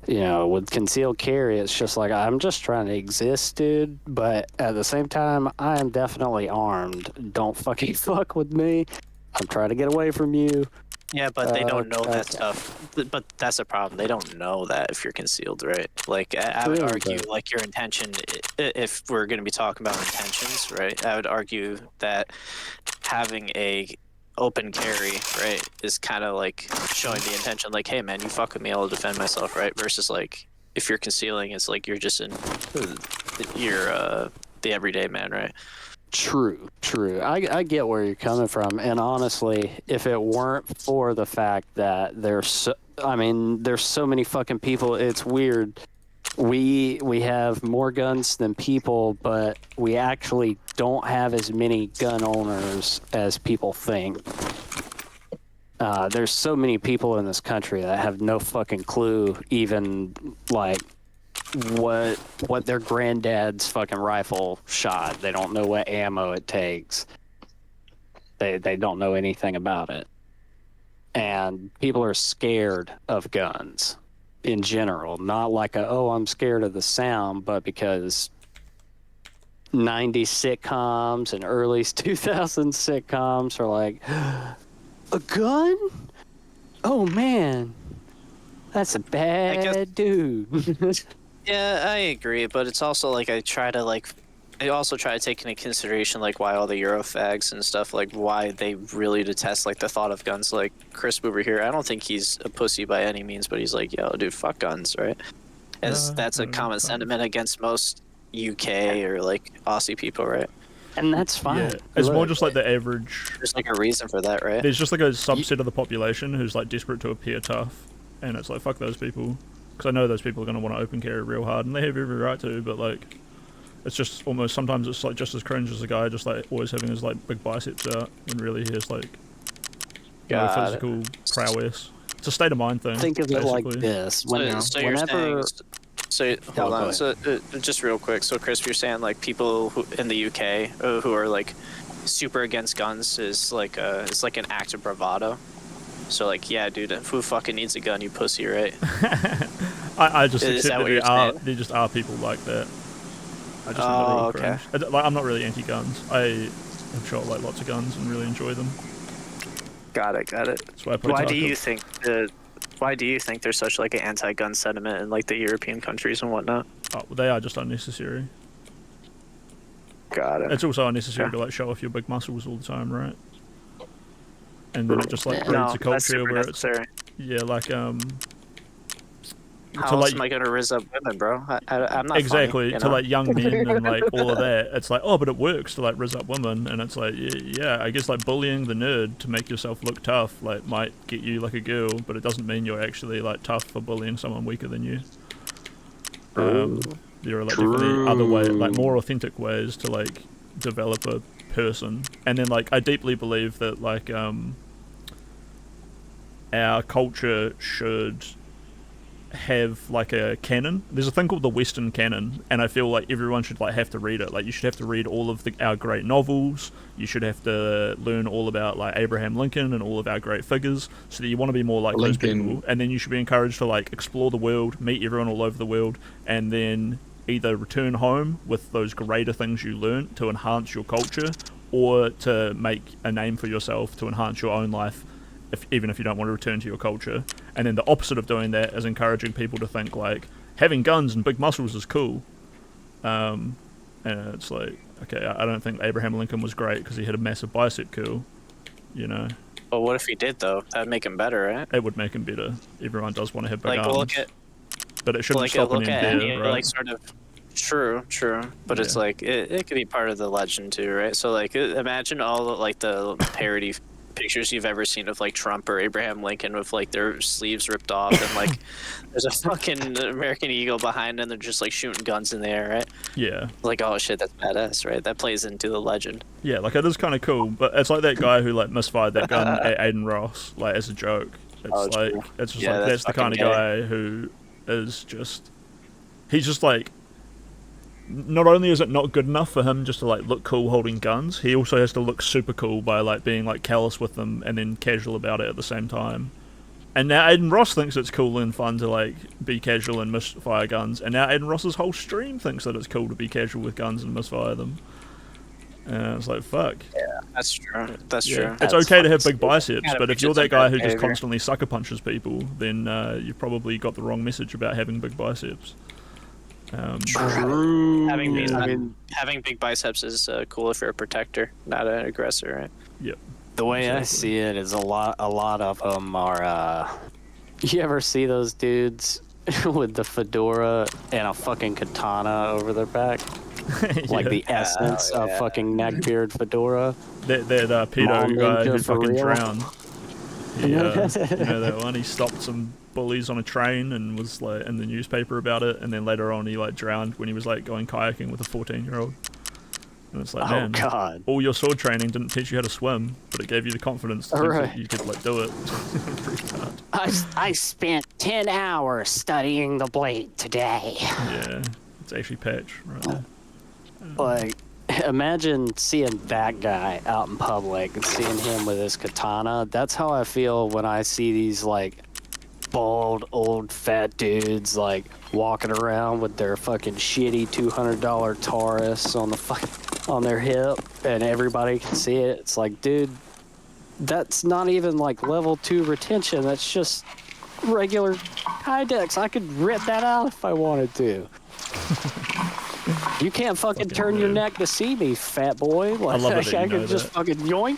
you know, with concealed carry, it's just like, I'm just trying to exist, dude. But at the same time, I am definitely armed. Don't fucking fuck with me. I'm trying to get away from you. Yeah, but they don't know that stuff. But that's a problem. They don't know that if you're concealed, right? Like, I would argue, like, your intention, if we're going to be talking about intentions, right, I would argue that having a open carry, right, is kind of like showing the intention, like, hey man, you fuck with me, I'll defend myself, right? Versus like if you're concealing, it's like you're just the everyday man, right? True. I get where you're coming from, and honestly, if it weren't for the fact that there's so many fucking people, it's weird. We have more guns than people, but we actually don't have as many gun owners as people think. There's so many people in this country that have no fucking clue, even like what their granddad's fucking rifle shot. They don't know what ammo it takes. They don't know anything about it, and people are scared of guns. In general, not like I'm scared of the sound, but because 90s sitcoms and early 2000s sitcoms are like, a gun? Oh man, that's a bad dude. Yeah, I agree, but it's also like I also try to take into consideration like why all the Eurofags and stuff, like why they really detest like the thought of guns. Like Chris over here, I don't think he's a pussy by any means, but he's like, yo dude, fuck guns, right? As that's a common sentiment against most UK or like Aussie people, right? And that's fine. Yeah, it's more just like the average. There's like a reason for that, right? There's just like a subset of the population who's like desperate to appear tough, and it's like fuck those people, because I know those people are going to want to open carry real hard, and they have every right to, but like, it's just almost sometimes it's like just as cringe as a guy just like always having his like big biceps out when really he has like physical prowess. It's a state of mind thing. Think of basically. it like this: hold on. So just real quick. So Chris, you're saying like people who in the UK who are like super against guns is like it's like an act of bravado. So like, yeah, dude, who fucking needs a gun, you pussy, right? I just accept that there just are people like that. I just okay. Like, I'm not really anti-guns. I have shot like lots of guns and really enjoy them. Got it. That's why I Why do you think there's such like an anti-gun sentiment in like the European countries and whatnot? Oh, well, they are just unnecessary. Got it. It's also unnecessary to like show off your big muscles all the time, right? And then it just like creates a culture where it's like How else am I gonna rizz up women, bro? I'm not exactly funny, to like young men and like all of that. It's like, oh, but it works to like rizz up women, and it's like, yeah, I guess like bullying the nerd to make yourself look tough like might get you like a girl, but it doesn't mean you're actually like tough for bullying someone weaker than you. There are like definitely other ways, like more authentic ways to like develop a person. And then like I deeply believe that like our culture should have like a canon. There's a thing called the Western canon, and I feel like everyone should like have to read it. Like you should have to read all of our great novels. You should have to learn all about like Abraham Lincoln and all of our great figures, so that you want to be more like those people. And then you should be encouraged to like explore the world, meet everyone all over the world, and then either return home with those greater things you learned to enhance your culture, or to make a name for yourself to enhance your own life, even if you don't want to return to your culture. And then the opposite of doing that is encouraging people to think like having guns and big muscles is cool. And it's like, okay, I don't think Abraham Lincoln was great because he had a massive bicep curl, you know. But what if he did though? That'd make him better, right? It would make him better. Everyone does want to have big Like arms. look at, but it shouldn't stop look an at idea, any, right? like sort of. True. But it's like it could be part of the legend too, right? So like imagine all the, like the parody pictures you've ever seen of like Trump or Abraham Lincoln with like their sleeves ripped off and like there's a fucking American eagle behind and they're just like shooting guns in the air, right? Yeah. Like, oh shit, that's badass, right? That plays into the legend. Yeah, like it is kind of cool, but it's like that guy who like misfired that gun at Aiden Ross, like as a joke. It's like true. it's just Yeah, like that's the kind of fucking guy who is just he's just like. Not only is it not good enough for him just to like look cool holding guns, he also has to look super cool by like being like callous with them and then casual about it at the same time. And now Aiden Ross thinks it's cool and fun to like be casual and misfire guns, and now Aiden Ross's whole stream thinks that it's cool to be casual with guns and misfire them. And it's like, fuck. Yeah, that's true. That's Yeah. true. It's okay to have big biceps, Kind of but if you're pictures that of guy bad who just behavior. constantly sucker punches people, then you've probably got the wrong message about having big biceps. True. Having big biceps is cool if you're a protector, not an aggressor, right? Yep. The way I see it is a lot of them are. You ever see those dudes with the fedora and a fucking katana over their back? Like the essence of fucking neckbeard fedora. That pedo Mom guy ninja who for fucking real. drowned. He, you know that one? He stopped some bullies on a train and was like in the newspaper about it, and then later on he like drowned when he was like going kayaking with a 14-year-old. And it's like, Oh, man, God. all your sword training didn't teach you how to swim, but it gave you the confidence to think that you could like do it. Pretty hard. I spent 10 hours studying the blade today. Yeah, it's actually Patch right there. Like, imagine seeing that guy out in public and seeing him with his katana. That's how I feel when I see these, like, bald, old, fat dudes, like, walking around with their fucking shitty $200 Taurus on their hip, and everybody can see it. It's like, dude, that's not even, like, level 2 retention. That's just regular Kydex. I could rip that out if I wanted to. You can't fucking turn your neck to see me, fat boy. Like, I love it that I you know could just that. fucking yoink.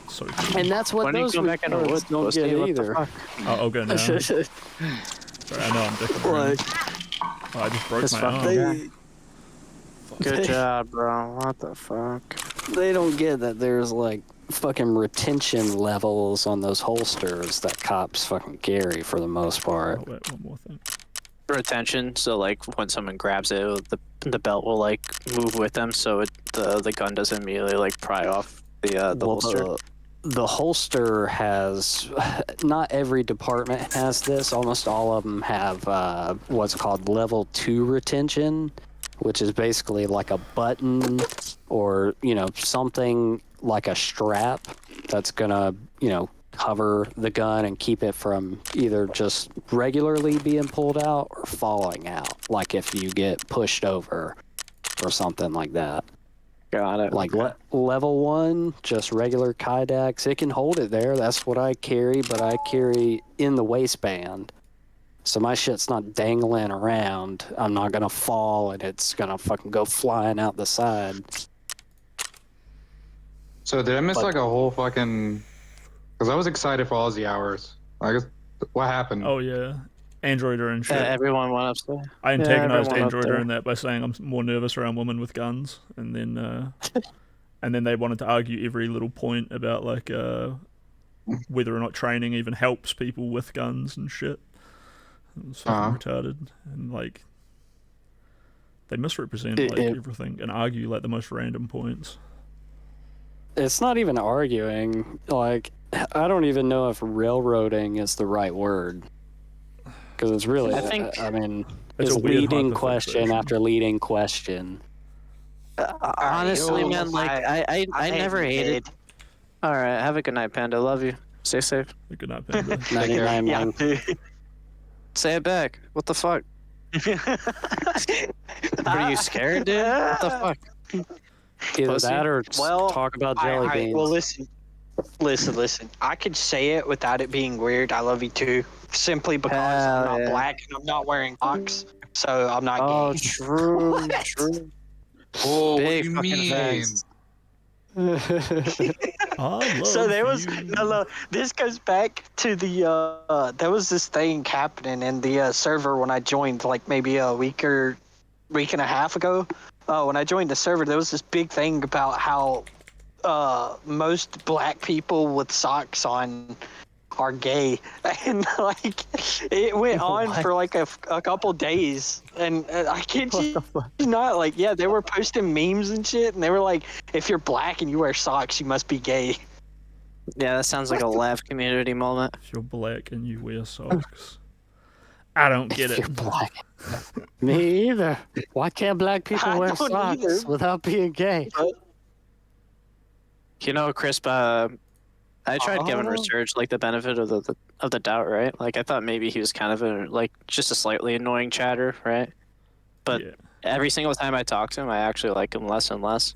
So cool. And that's what Why don't you those go back into retards woods, don't Ghosty? get What the either. fuck? I'll go now. Sorry, I know I'm dicking around. Oh, I just broke That's my fine. arm. Good job, bro. What the fuck? They don't get that there's like fucking retention levels on those holsters that cops fucking carry for the most part. Oh, wait, one more thing. Retention, so like when someone grabs it, the belt will like move with them, so the gun doesn't immediately like pry off the holster. The holster has, not every department has this. Almost all of them have what's called level 2 retention, which is basically like a button or, you know, something like a strap that's gonna, you know, cover the gun and keep it from either just regularly being pulled out or falling out, like if you get pushed over or something like that. Got it. Like level 1, just regular Kydex. It can hold it there. That's what I carry, but I carry in the waistband. So my shit's not dangling around. I'm not gonna fall and it's gonna fucking go flying out the side. So did I miss like a whole fucking? Because I was excited for Aussie hours. I guess what happened? Oh yeah, Androider and shit. Everyone went upstairs. I antagonized everyone up Androider there. in that by saying I'm more nervous around women with guns, and then they wanted to argue every little point about like whether or not training even helps people with guns and shit. It was fucking retarded, and like They misrepresent like everything and argue like the most random points. It's not even arguing. Like, I don't even know if railroading is the right word. Because it's really, I mean, it's leading question after leading question. Honestly, man, like, I never hated. All right, have a good night, Panda. Love you. Stay safe. Good night, Panda. Say it back. What the fuck? Are you scared, dude? What the fuck? Either that or talk about jelly beans. Well, listen. I could say it without it being weird. I love you too. Simply because I'm not black and I'm not wearing socks, so I'm not gay. Oh, true, true. Oh, Big what do you mean? So there was no. This goes back to the there was this thing happening in the server when I joined, like maybe a week and a half ago. When I joined the server, there was this big thing about how most black people with socks on are gay, and like it went on for like a couple days, and I kid you not, like they were posting memes and shit, and they were like, if you're black and you wear socks, you must be gay. Yeah, that sounds like a laugh community moment. If you're black and you wear socks, I don't get it. You're black. Me either. Why can't black people wear socks without being gay? You know, Crisp, I tried giving Resurge like the benefit of the doubt, right? Like I thought maybe he was kind of just a slightly annoying chatter, right? But every single time I talk to him, I actually like him less and less.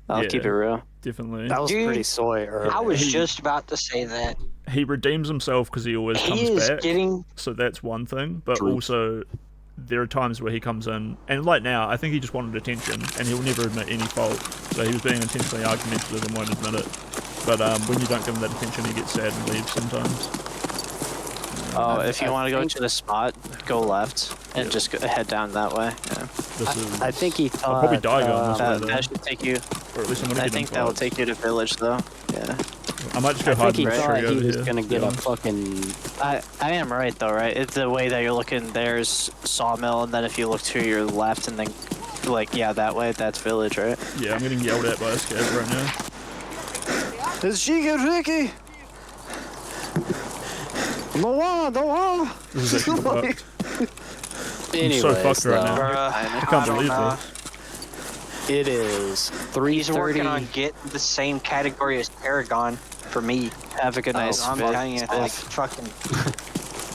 I'll keep it real. Definitely. That was pretty soy earlier. I was just about to say that. He redeems himself because he always comes back. So that's one thing. But also, there are times where he comes in, and like now, I think he just wanted attention, and he'll never admit any fault. So he was being intentionally argumentative and won't admit it. But when you don't give him that attention, he gets sad and leaves sometimes. Oh, if you want to go to the spot, go left and just head down that way. Yeah. I think he thought. I'll probably die going this way, though. That should take you. Or at least I'm I think that will take you to village, though. Yeah. I might just go hide in the tree over here. I think he thought he was gonna get a fucking. I am right though, right? It's the way that you're looking. There's sawmill, and then if you look to your left, and then that way, that's village, right? Yeah, I'm getting yelled at by a scab right now. Is she good, Ricky? No. This is actually fucked. Anyways, I'm so fucked right now. I can't believe this. It is 3:30. He's working on get the same category as Paragon for me. Have a good night. I'm telling you, like fucking.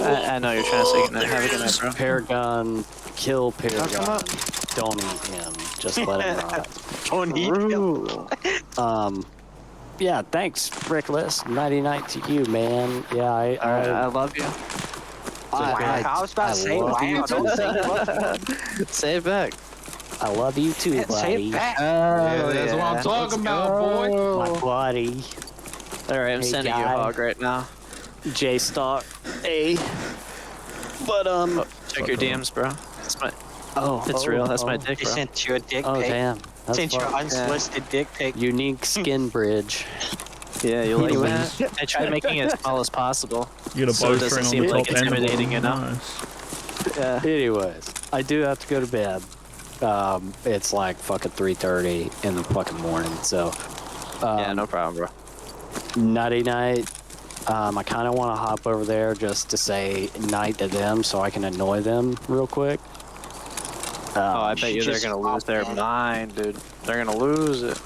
I know you're trying to say good night. Have a good night, bro. Paragon, kill Paragon. Don't eat him. Just let him rot. Don't eat him. Yeah, thanks, Brickless. Nighty night to you, man. Yeah, I love you. I was about to say, wow, don't say say it back. I love you too, buddy. Say it back. That's what I'm talking about, boy. My buddy. All right, I'm sending you a hog right now. J-Stock. Hey. But, check your DMs, bro. That's my... it's real. That's my dick, bro. They sent you a dick pic. Oh, damn. Sent you an unsolicited dick pic. Unique skin bridge. Yeah, you like that? I tried making it as small as possible. You got a so it doesn't seem like intimidating enough. Nice. Yeah. Anyways, I do have to go to bed. It's like fucking 3:30 in the fucking morning, so. Yeah, no problem, bro. Nighty night. I kind of want to hop over there just to say night to them so I can annoy them real quick. I bet you they're gonna lose their mind, dude. They're gonna lose it.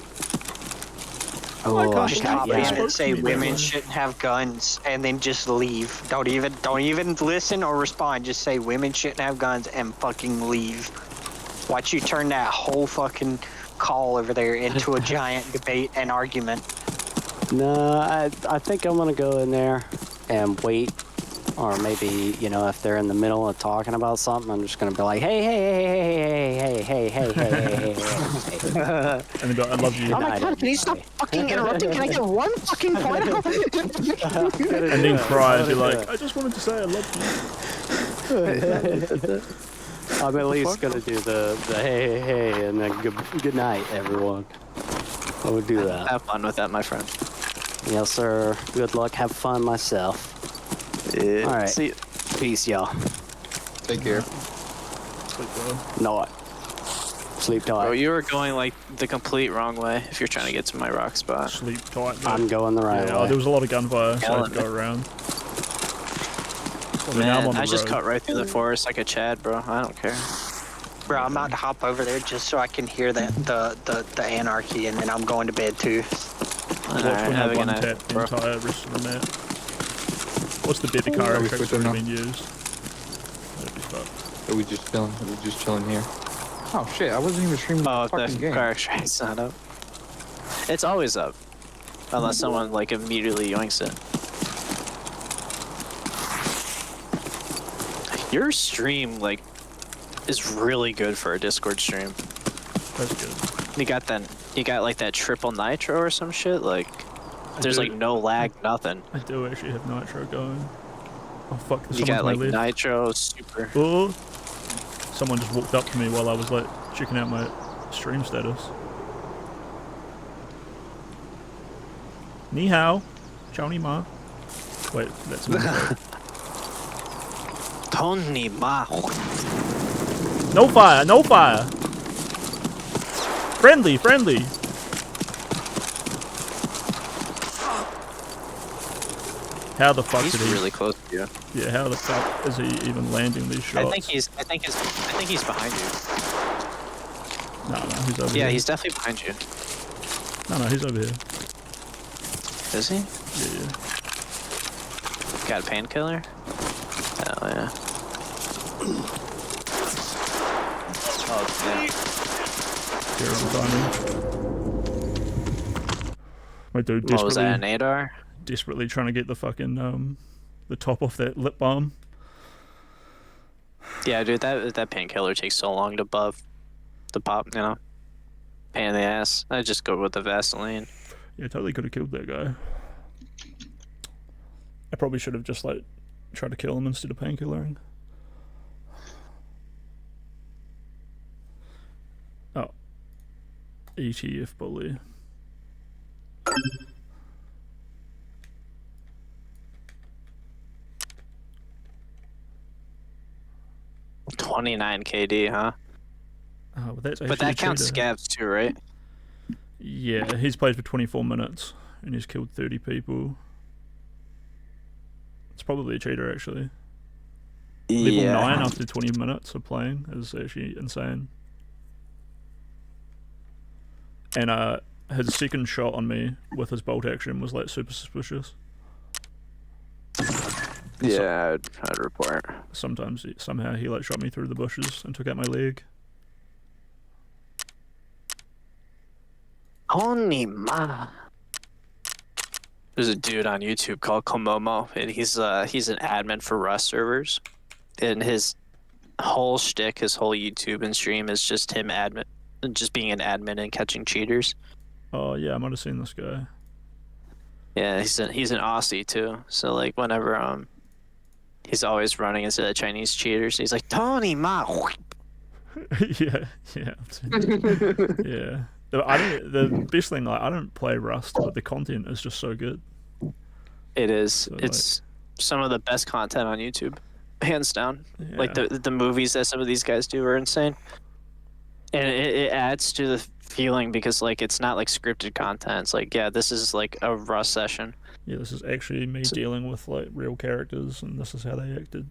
Oh, I should hop in and say women shouldn't have guns, and then just leave. Don't even listen or respond. Just say women shouldn't have guns and fucking leave. Watch you turn that whole fucking call over there into a giant debate and argument. No, I think I'm gonna go in there and wait. Or maybe, if they're in the middle of talking about something, I'm just gonna be like, hey. And they go, I love you. Oh my god, can you stop fucking interrupting? Can I get one fucking point? And then cry and be like, I just wanted to say I love you. I'm at least gonna do the hey, and then good night, everyone. I would do that. Have fun with that, my friend. Yes, sir. Good luck. Have fun myself. Yeah. All right. See you. Peace, y'all. Take care. No. Sleep tight. Bro, you are going like the complete wrong way if you're trying to get to my rock spot. Sleep tight. Mate. I'm going the right way. There was a lot of gunfire, so I had to go around. Well, now I'm on the I just road. cut right through the forest like a Chad, bro. I don't care. Bro, I'm about to hop over there just so I can hear the anarchy, and then I'm going to bed too. Watch when I one-tap the entire rest of the map. What's the better car actually being used? That'd be fucked. Are we just chilling? Here? Oh shit! I wasn't even streaming the if fucking the game. car extract's not up. It's always up. Unless someone like immediately yoinks it. Your stream like is really good for a Discord stream. That's good. You got like that triple nitro or some shit, like there's like no lag, nothing. I do actually have nitro going. Oh fuck, there's You someone got like to my left. nitro super. Oh! Someone just walked up to me while I was like checking out my stream status. Ni hao. Ciao ni ma. Wait, that's not Tony ma. No fire, no fire! Friendly, friendly! How the fuck He's did he... really close to you. Yeah, how the fuck is he even landing these shots? I think he's behind you. No, he's over here. Yeah, he's definitely behind you. No, he's over here. Is he? Yeah. Got a painkiller? Hell yeah. Oh, Here I'm timing. My dude what was that, an ADAR? Desperately trying to get the fucking, the top off that lip balm. Yeah, dude, that painkiller takes so long to pop, you know? Pain in the ass. I just go with the Vaseline. Yeah, totally could have killed that guy. I probably should have just, like, tried to kill him instead of painkillering. Oh. ETF bully. $29 KD, huh? Oh, well, that's but that counts scabs too, right? Yeah, he's played for 24 minutes and he's killed 30 people. It's probably a cheater, actually. Level 9 after 20 minutes of playing is actually insane. And his second shot on me with his bolt action was like super suspicious. Yeah, I'd report. Somehow he like shot me through the bushes and took out my leg. Only ma. There's a dude on YouTube called Komomo, and he's an admin for Rust servers, and his whole shtick, his whole YouTube and stream is just him just being an admin and catching cheaters. Oh yeah, I might have seen this guy. Yeah, he's an Aussie too. So like whenever he's always running into the Chinese cheaters. He's like Tony Ma. yeah. Yeah. The best thing, like, I don't play Rust, but the content is just so good. It is. So, it's some of the best content on YouTube, hands down. Yeah. Like the movies that some of these guys do are insane, and it adds to the feeling because like it's not like scripted content. It's like, yeah, this is like a Rust session. Yeah, this is actually me dealing with like real characters, and this is how they acted.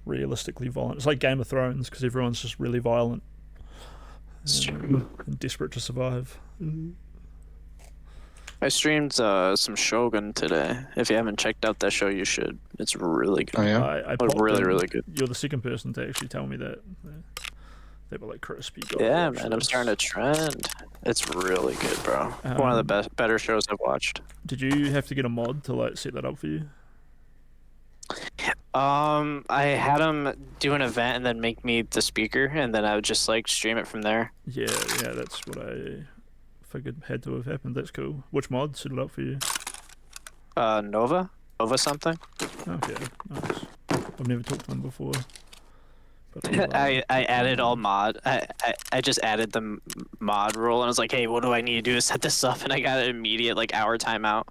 Realistically violent. It's like Game of Thrones because everyone's just really violent. And desperate to survive. I streamed some Shogun today. If you haven't checked out that show, you should. It's really good. Oh yeah, I really good. You're the second person to actually tell me that. They were like crispy. Yeah, man, I'm starting to trend. It's really good, bro. One of the better shows I've watched. Did you have to get a mod to like set that up for you? I had him do an event and then make me the speaker, and then I would just like stream it from there. Yeah, that's what I figured had to have happened. That's cool. Which mod set it up for you? Nova something. Okay, nice. I've never talked to them before. I added all mod. I just added the mod rule, and I was like, hey, what do I need to do to set this up? And I got an immediate like hour timeout.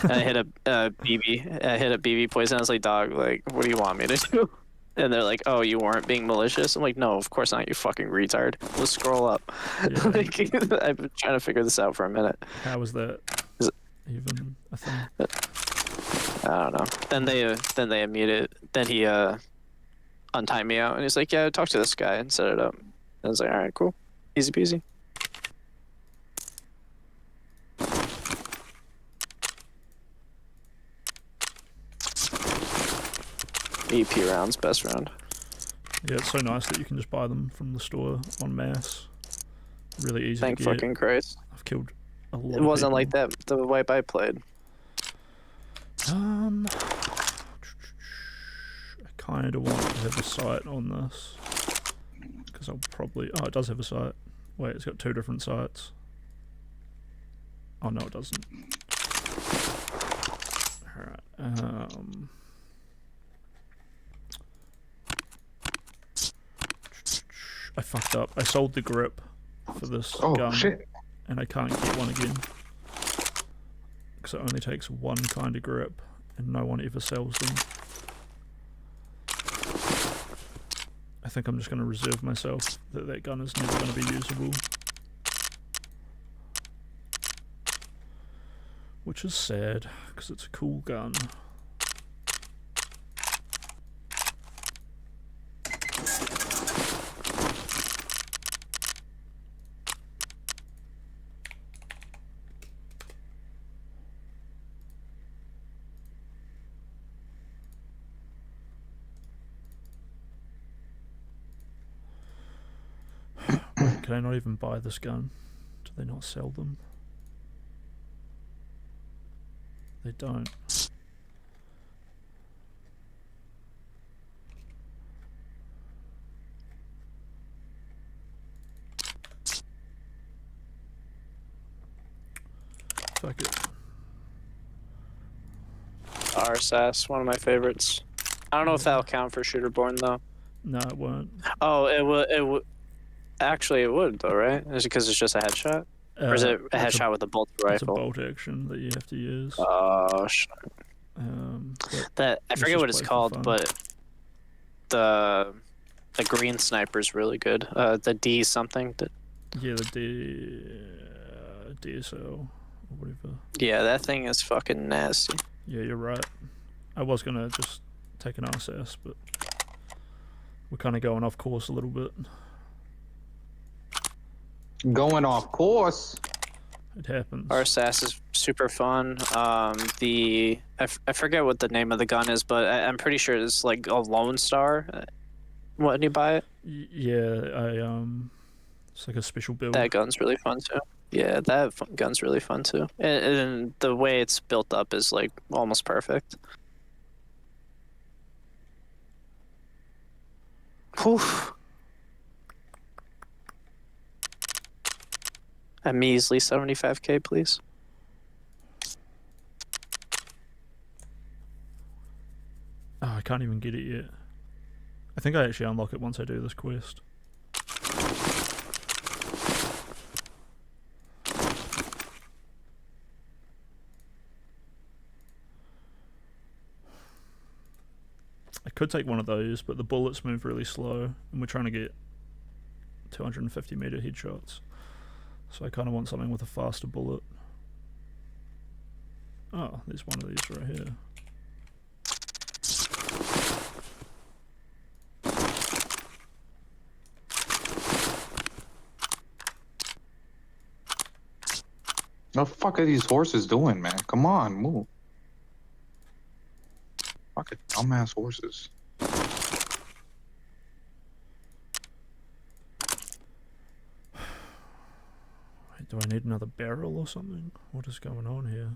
And I hit a BB. I hit a BB poison. I was like, dog, like, what do you want me to do? And they're like, "Oh, you weren't being malicious." I'm like, "No, of course not. You fucking retard." Let's scroll up. Yeah. Like, I've been trying to figure this out for a minute. How was that even a thing? I don't know. Then they unmuted. Then he untimed me out, and he's like, "Yeah, talk to this guy and set it up." And I was like, "All right, cool, easy peasy." EP rounds, best round. Yeah, it's so nice that you can just buy them from the store en masse. Really easy Thank to get. fucking Christ. I've killed a lot. It wasn't like that the wipe I played. I kind of want to have a sight on this because I'll probably. Oh, it does have a sight. Wait, it's got 2 different sights. Oh no, it doesn't. All right. I fucked up. I sold the grip for this gun, shit. and I can't get one again because it only takes one kind of grip, and no one ever sells them. I think I'm just going to reserve myself that gun is never going to be usable, which is sad because it's a cool gun. Can I not even buy this gun? Do they not sell them? They don't. Fuck it. RSS, one of my favorites. I don't know if that'll count for Shooterborn though. No, it won't. Oh, it would. Actually, it would though, right? Is it because it's just a headshot, or is it a headshot with a bolt rifle? It's a bolt action that you have to use. Oh shit. That I forget what it's called, but the green sniper's really good. The D something. Yeah, the DSL or whatever. Yeah, that thing is fucking nasty. Yeah, you're right. I was gonna just take an RSS, but we're kind of going off course a little bit. Going off course. It happens. RSS is super fun. I forget what the name of the gun is, but I'm pretty sure it's like a Lone Star. When you buy it? Yeah, it's like a special build. That gun's really fun too. Yeah, that gun's really fun too. And the way it's built up is like almost perfect. Whew. A measly 75k, please. Oh, I can't even get it yet. I think I actually unlock it once I do this quest. I could take one of those, but the bullets move really slow, and we're trying to get 250 meter headshots. So I kind of want something with a faster bullet. Oh, there's one of these right here. What the fuck are these horses doing, man? Come on, move. Fucking dumbass horses. Do I need another barrel or something? What is going on here?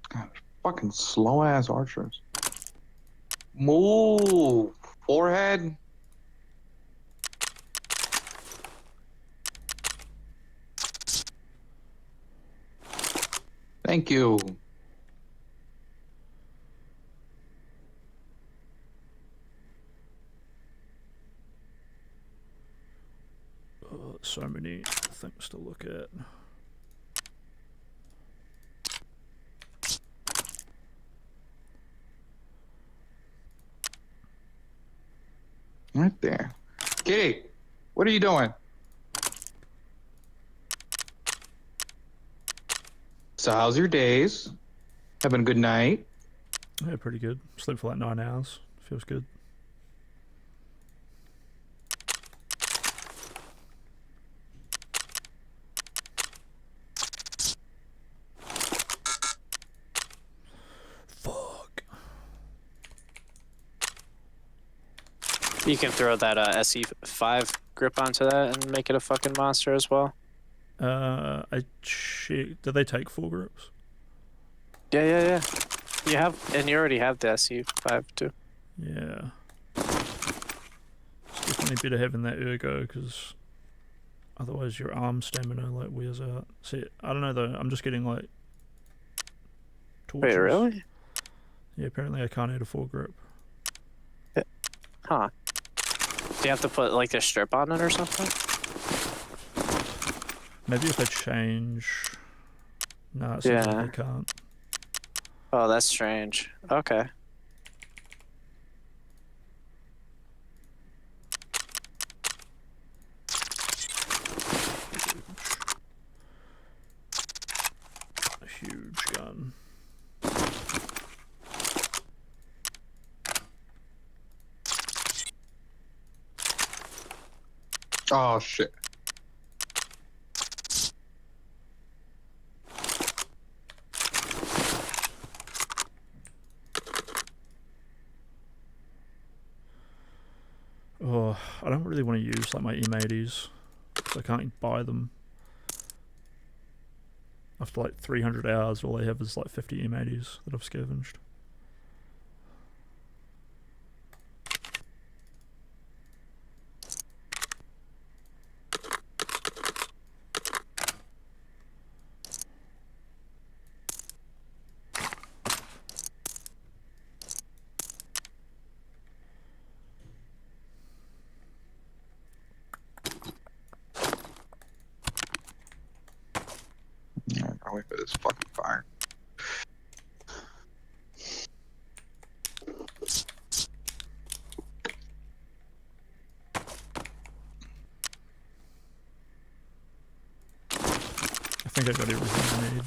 God, fucking slow ass archers. Move! Forehead! Thank you. So many things to look at. there. Kitty, what are you doing? So how's your days? Having a good night? Yeah, pretty good. Slept for like 9 hours. Feels good. Fuck. You can throw that SE5 grip onto that and make it a fucking monster as well. I checked. Do they take 4 grips? Yeah. You have, and you already have the SE5 too. Yeah. It's definitely better having that ergo, because otherwise your arm stamina like wears out. See, I don't know though. I'm just getting like torches. Wait, really? Yeah, apparently I can't add a 4 grip. Huh. Do you have to put like a strip on it or something? Maybe if I change. No, it seems like I can't. Oh, that's strange. Okay. A huge gun. Oh shit. Oh, I don't really want to use like my M80s, so I can't buy them. After like 300 hours, all I have is like 50 M80s that I've scavenged. Yeah, I'll wait for this fucking fire. I think I got everything I need.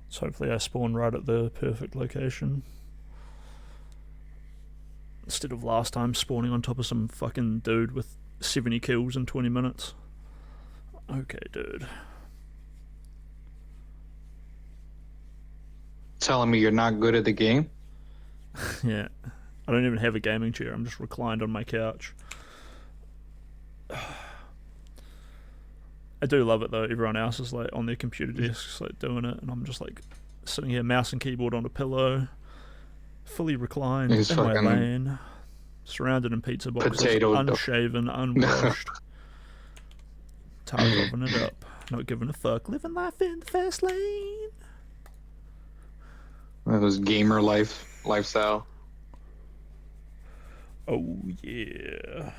So hopefully I spawn right at the perfect location. Instead of last time spawning on top of some fucking dude with 70 kills in 20 minutes. Okay, dude. Telling me you're not good at the game? Yeah. I don't even have a gaming chair, I'm just reclined on my couch. I do love it though, everyone else is like on their computer desks like doing it, and I'm just like sitting here, mouse and keyboard on a pillow, fully reclined He's in my fucking lane, surrounded in pizza boxes, potato unshaven, unwashed, Tarkoving it up, not giving a fuck, living life in the fast lane. One of those gamer lifestyle. Oh yeah.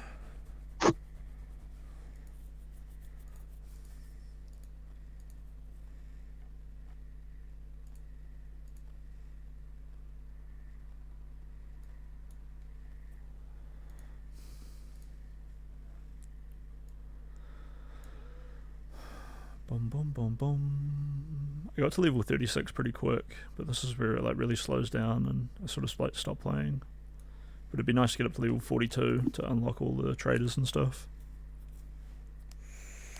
Boom, boom, boom, boom. I got to level 36 pretty quick, but this is where it like really slows down and I sort of like stop playing. But it'd be nice to get up to level 42 to unlock all the traders and stuff.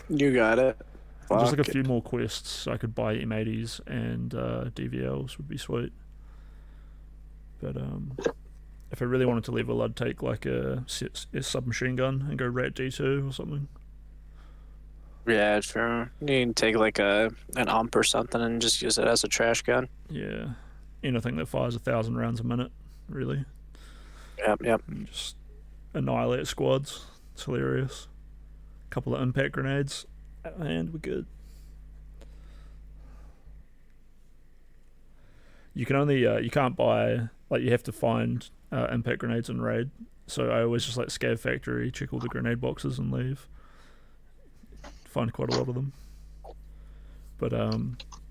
You got it. Just like a few more quests so I could buy M80s and DVLs would be sweet. But if I really wanted to level, I'd take like a submachine gun and go Rat D2 or something. Yeah, sure. You can take like an ump or something and just use it as a trash gun. Yeah, anything that fires 1,000 rounds a minute, really. Yep. And just annihilate squads. It's hilarious. A couple of impact grenades. And we're good. You can only you can't buy, like, you have to find impact grenades in raid. So I always just like scav factory, check all the grenade boxes and leave. Find quite a lot of them. But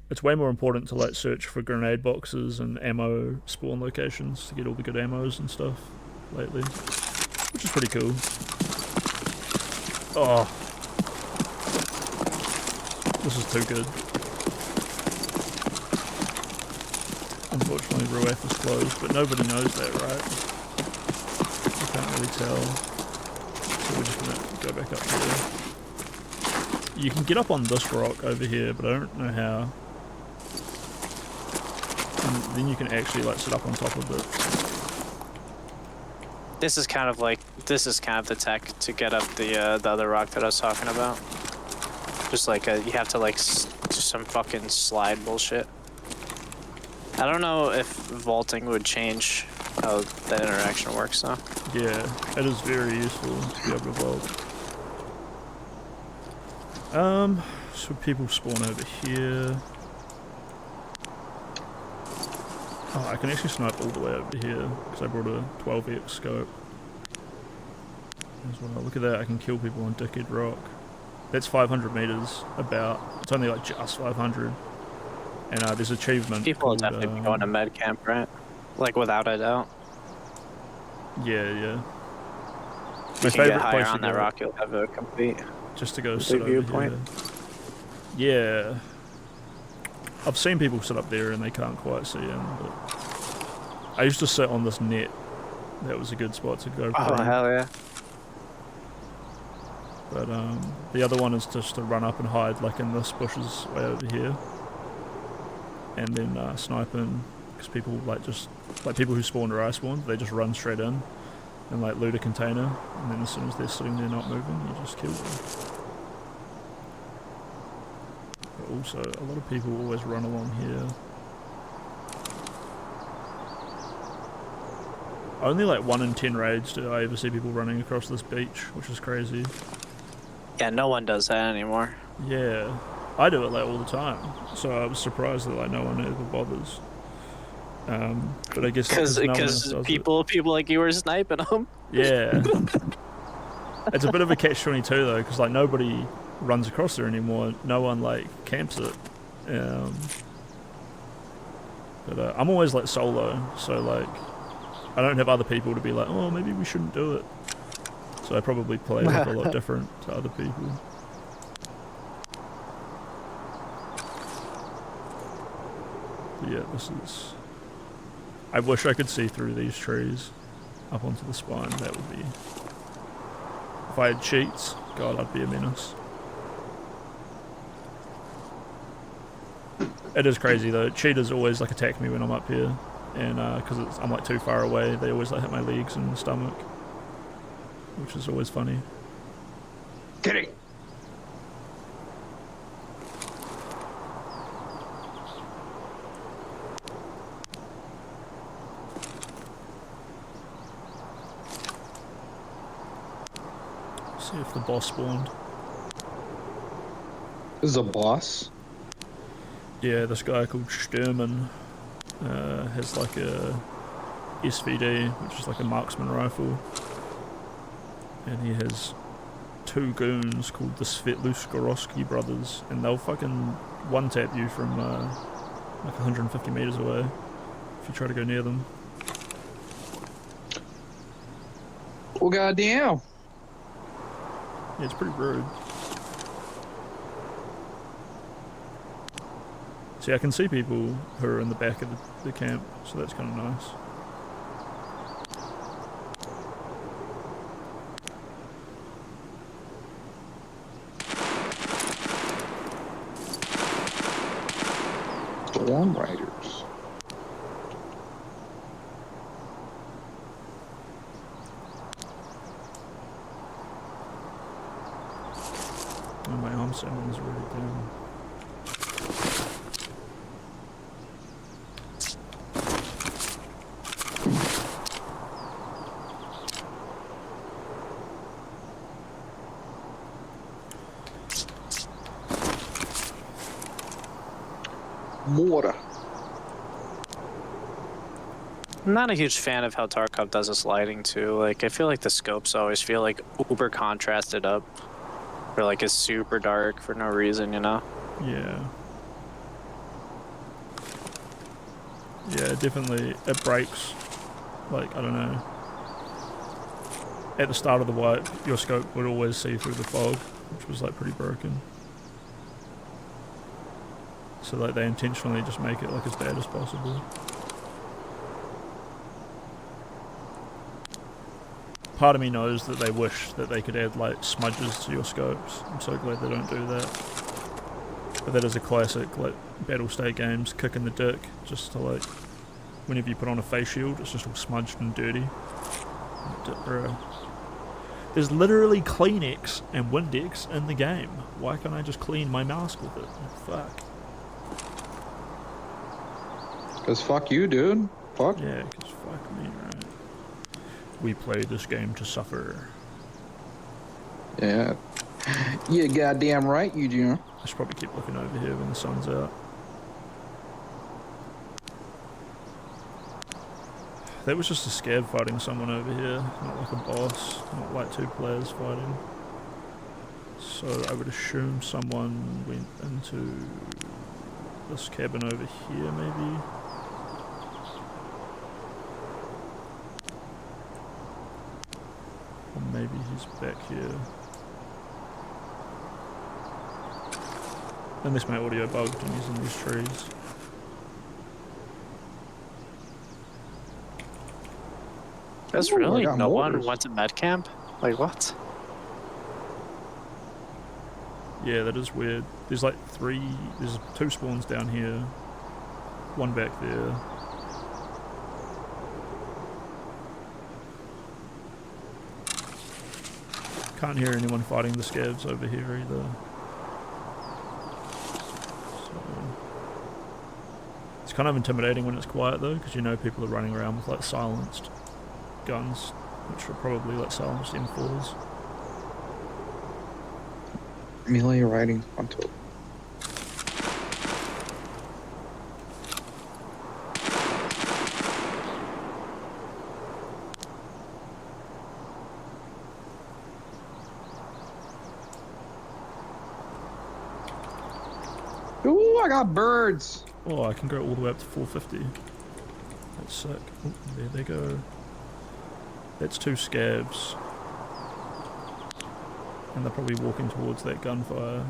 it's way more important to like search for grenade boxes and ammo spawn locations to get all the good ammos and stuff lately, which is pretty cool. Oh, this is too good. Unfortunately, Ruath is closed, but nobody knows that, right? You can't really tell. So we're just gonna go back up here. You can get up on this rock over here, but I don't know how. And then you can actually like sit up on top of it. This is kind of the tech to get up the other rock that I was talking about. Just like you have to like do some fucking slide bullshit. I don't know if vaulting would change how that interaction works though. Yeah, it is very useful to be able to vault. So people spawn over here. Oh, I can actually snipe all the way over here because I brought a 12x scope. As well. Look at that, I can kill people on Dickhead Rock. That's 500 meters about. It's only like just 500. And there's achievement. People will definitely be going to med camp, right? Like without a doubt. Yeah. If you can get higher on that rock, you'll have a complete. Just to go sit over here. Yeah. I've seen people sit up there and they can't quite see in, but I used to sit on this net. That was a good spot to go. Oh hell yeah! But the other one is just to run up and hide, like in this bushes way over here, and then snipe in, because people like people who spawned or I spawned, they just run straight in and like loot a container, and then as soon as they're sitting there not moving, you just kill them. But also, a lot of people always run along here. Only like 1 in 10 raids do I ever see people running across this beach, which is crazy. Yeah, no one does that anymore. Yeah, I do it like all the time, so I was surprised that like no one ever bothers. But I guess because people like you were sniping them. Yeah, it's a bit of a catch-22 though, because like nobody runs across there anymore. No one like camps it. But I'm always like solo, so like I don't have other people to be like, oh, maybe we shouldn't do it. So I probably play like a lot different to other people. But yeah, this is. I wish I could see through these trees up onto the spine. That would be. If I had cheats, God, I'd be a menace. It is crazy though. Cheaters always like attack me when I'm up here, and because I'm like too far away, they always like hit my legs and stomach, which is always funny. Kidding. See if the boss spawned. This is a boss? Yeah, this guy called Sturman has like a SVD, which is like a marksman rifle, and he has 2 goons called the Svetluskarovsky brothers, and they'll fucking one-tap you from like 150 meters away if you try to go near them. Well, goddamn. Yeah, it's pretty rude. See, I can see people who are in the back of the camp, so that's kind of nice. Storm Riders. Oh, my arm sound's really down. Mortar. I'm not a huge fan of how Tarkov does his lighting too. Like, I feel like the scopes always feel like uber contrasted up, or like it's super dark for no reason, you know? Yeah. Yeah, definitely. It breaks. Like, I don't know. At the start of the wipe, your scope would always see through the fog, which was like pretty broken. So like they intentionally just make it like as bad as possible. Part of me knows that they wish that they could add like smudges to your scopes. I'm so glad they don't do that. But that is a classic, like battle state games, kick in the dick, just to like, whenever you put on a face shield, it's just all smudged and dirty. Bro. There's literally Kleenex and Windex in the game. Why can't I just clean my mask with it? Fuck. Cause fuck you, dude. Fuck. Yeah, cause fuck me, right? We play this game to suffer. Yeah. You goddamn right you do. I should probably keep looking over here when the sun's out. That was just a scav fighting someone over here, not like a boss, not like two players fighting. So I would assume someone went into this cabin over here, maybe. Or maybe he's back here. Unless my audio bugged and he's in these trees. That's really no one went to med camp? Like what? Yeah, that is weird. There's like there's 2 spawns down here. 1 back there. Can't hear anyone fighting the scavs over here either. So it's kind of intimidating when it's quiet though, because you know people are running around with like silenced guns, which are probably like silenced M4s. Melee riding onto it. Ooh, I got birds. Oh, I can go all the way up to 450. That's sick. Oh, there they go. That's 2 scavs. And they're probably walking towards that gunfire.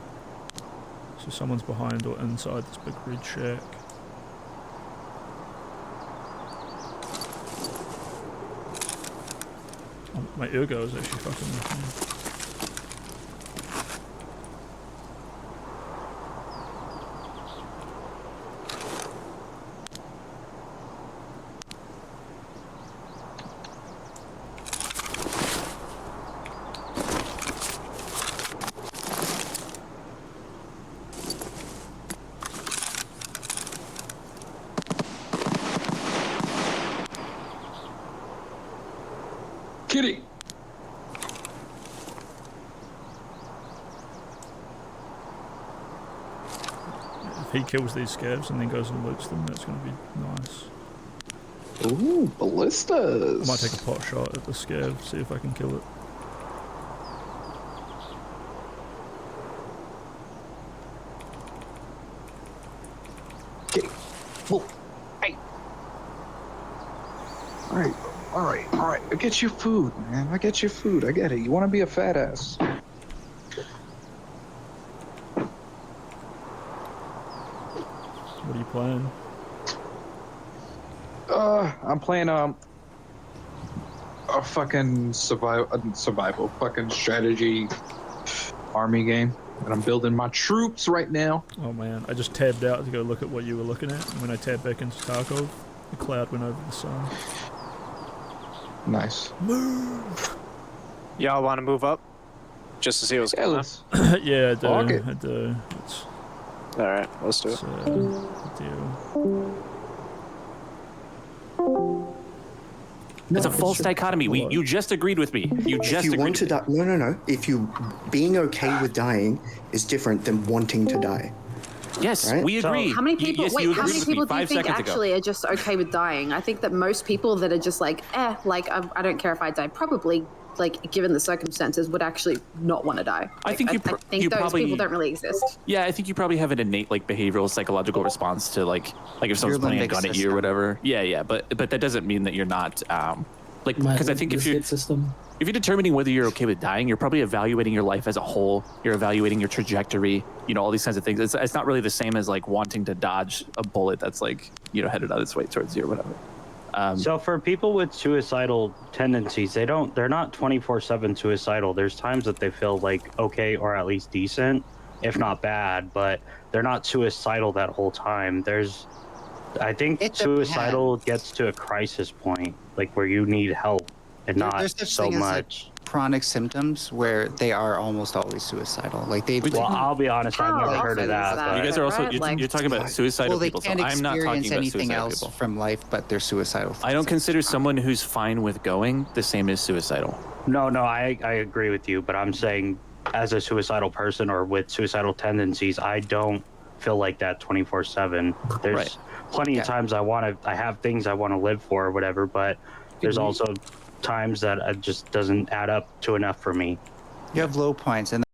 So someone's behind or inside this big red shack. Oh, my ergo is actually fucking with me. Kitty. If he kills these scavs and then goes and loots them, that's going to be nice. Ooh, ballistas. I might take a pot shot at the scav, see if I can kill it. Kitty. Whoa. Hey. All right. I get you food, man. I get you food. I get it. You want to be a fat ass. What are you playing? I'm playing a fucking survival fucking strategy army game, and I'm building my troops right now. Oh man, I just tabbed out to go look at what you were looking at, and when I tabbed back into Tarkov, the cloud went over the sun. Nice. Move! Y'all want to move up? Just to see what's going on? Yeah, I do. Alright, let's do it. It's a deal. It's a false dichotomy. You just agreed with me. You just agreed want to die, no. If you being okay with dying is different than wanting to die. Yes, right? we agree. How many people? Yes, wait, you how agreed many with me people do you 5 think seconds ago. actually are just okay with dying? I think that most people that are just like, like I don't care if I die, probably, like given the circumstances, would actually not want to die. I Like, think you I think those probably, people don't really exist. Yeah, I think you probably have an innate like behavioral psychological response to like if someone's pointing a limbic gun at you or system. whatever. Yeah, but that doesn't mean that you're not like My because I think if you're system. if you're determining whether you're okay with dying, you're probably evaluating your life as a whole. You're evaluating your trajectory, all these kinds of things. It's not really the same as like wanting to dodge a bullet that's like, headed out its way towards you or whatever. So for people with suicidal tendencies, they're not 24/7 suicidal. There's times that they feel like okay or at least decent, if not bad, but they're not suicidal that whole time. I think suicidal gets to a crisis point, like where you need help and not There's such so thing as, like, much. chronic symptoms where they are almost always suicidal. Like they. Well, I'll be honest, I've never heard of that. You guys are also right? you're talking about suicidal Well, they people. So can't I'm not experience talking about anything suicidal else people. from life, but they're suicidal. I don't consider someone who's fine with going the same as suicidal. No, I agree with you, but I'm saying as a suicidal person or with suicidal tendencies, I don't feel like that 24/7. There's plenty of times I have things I want to live for or whatever, but there's also times that it just doesn't add up to enough for me. You have low points, and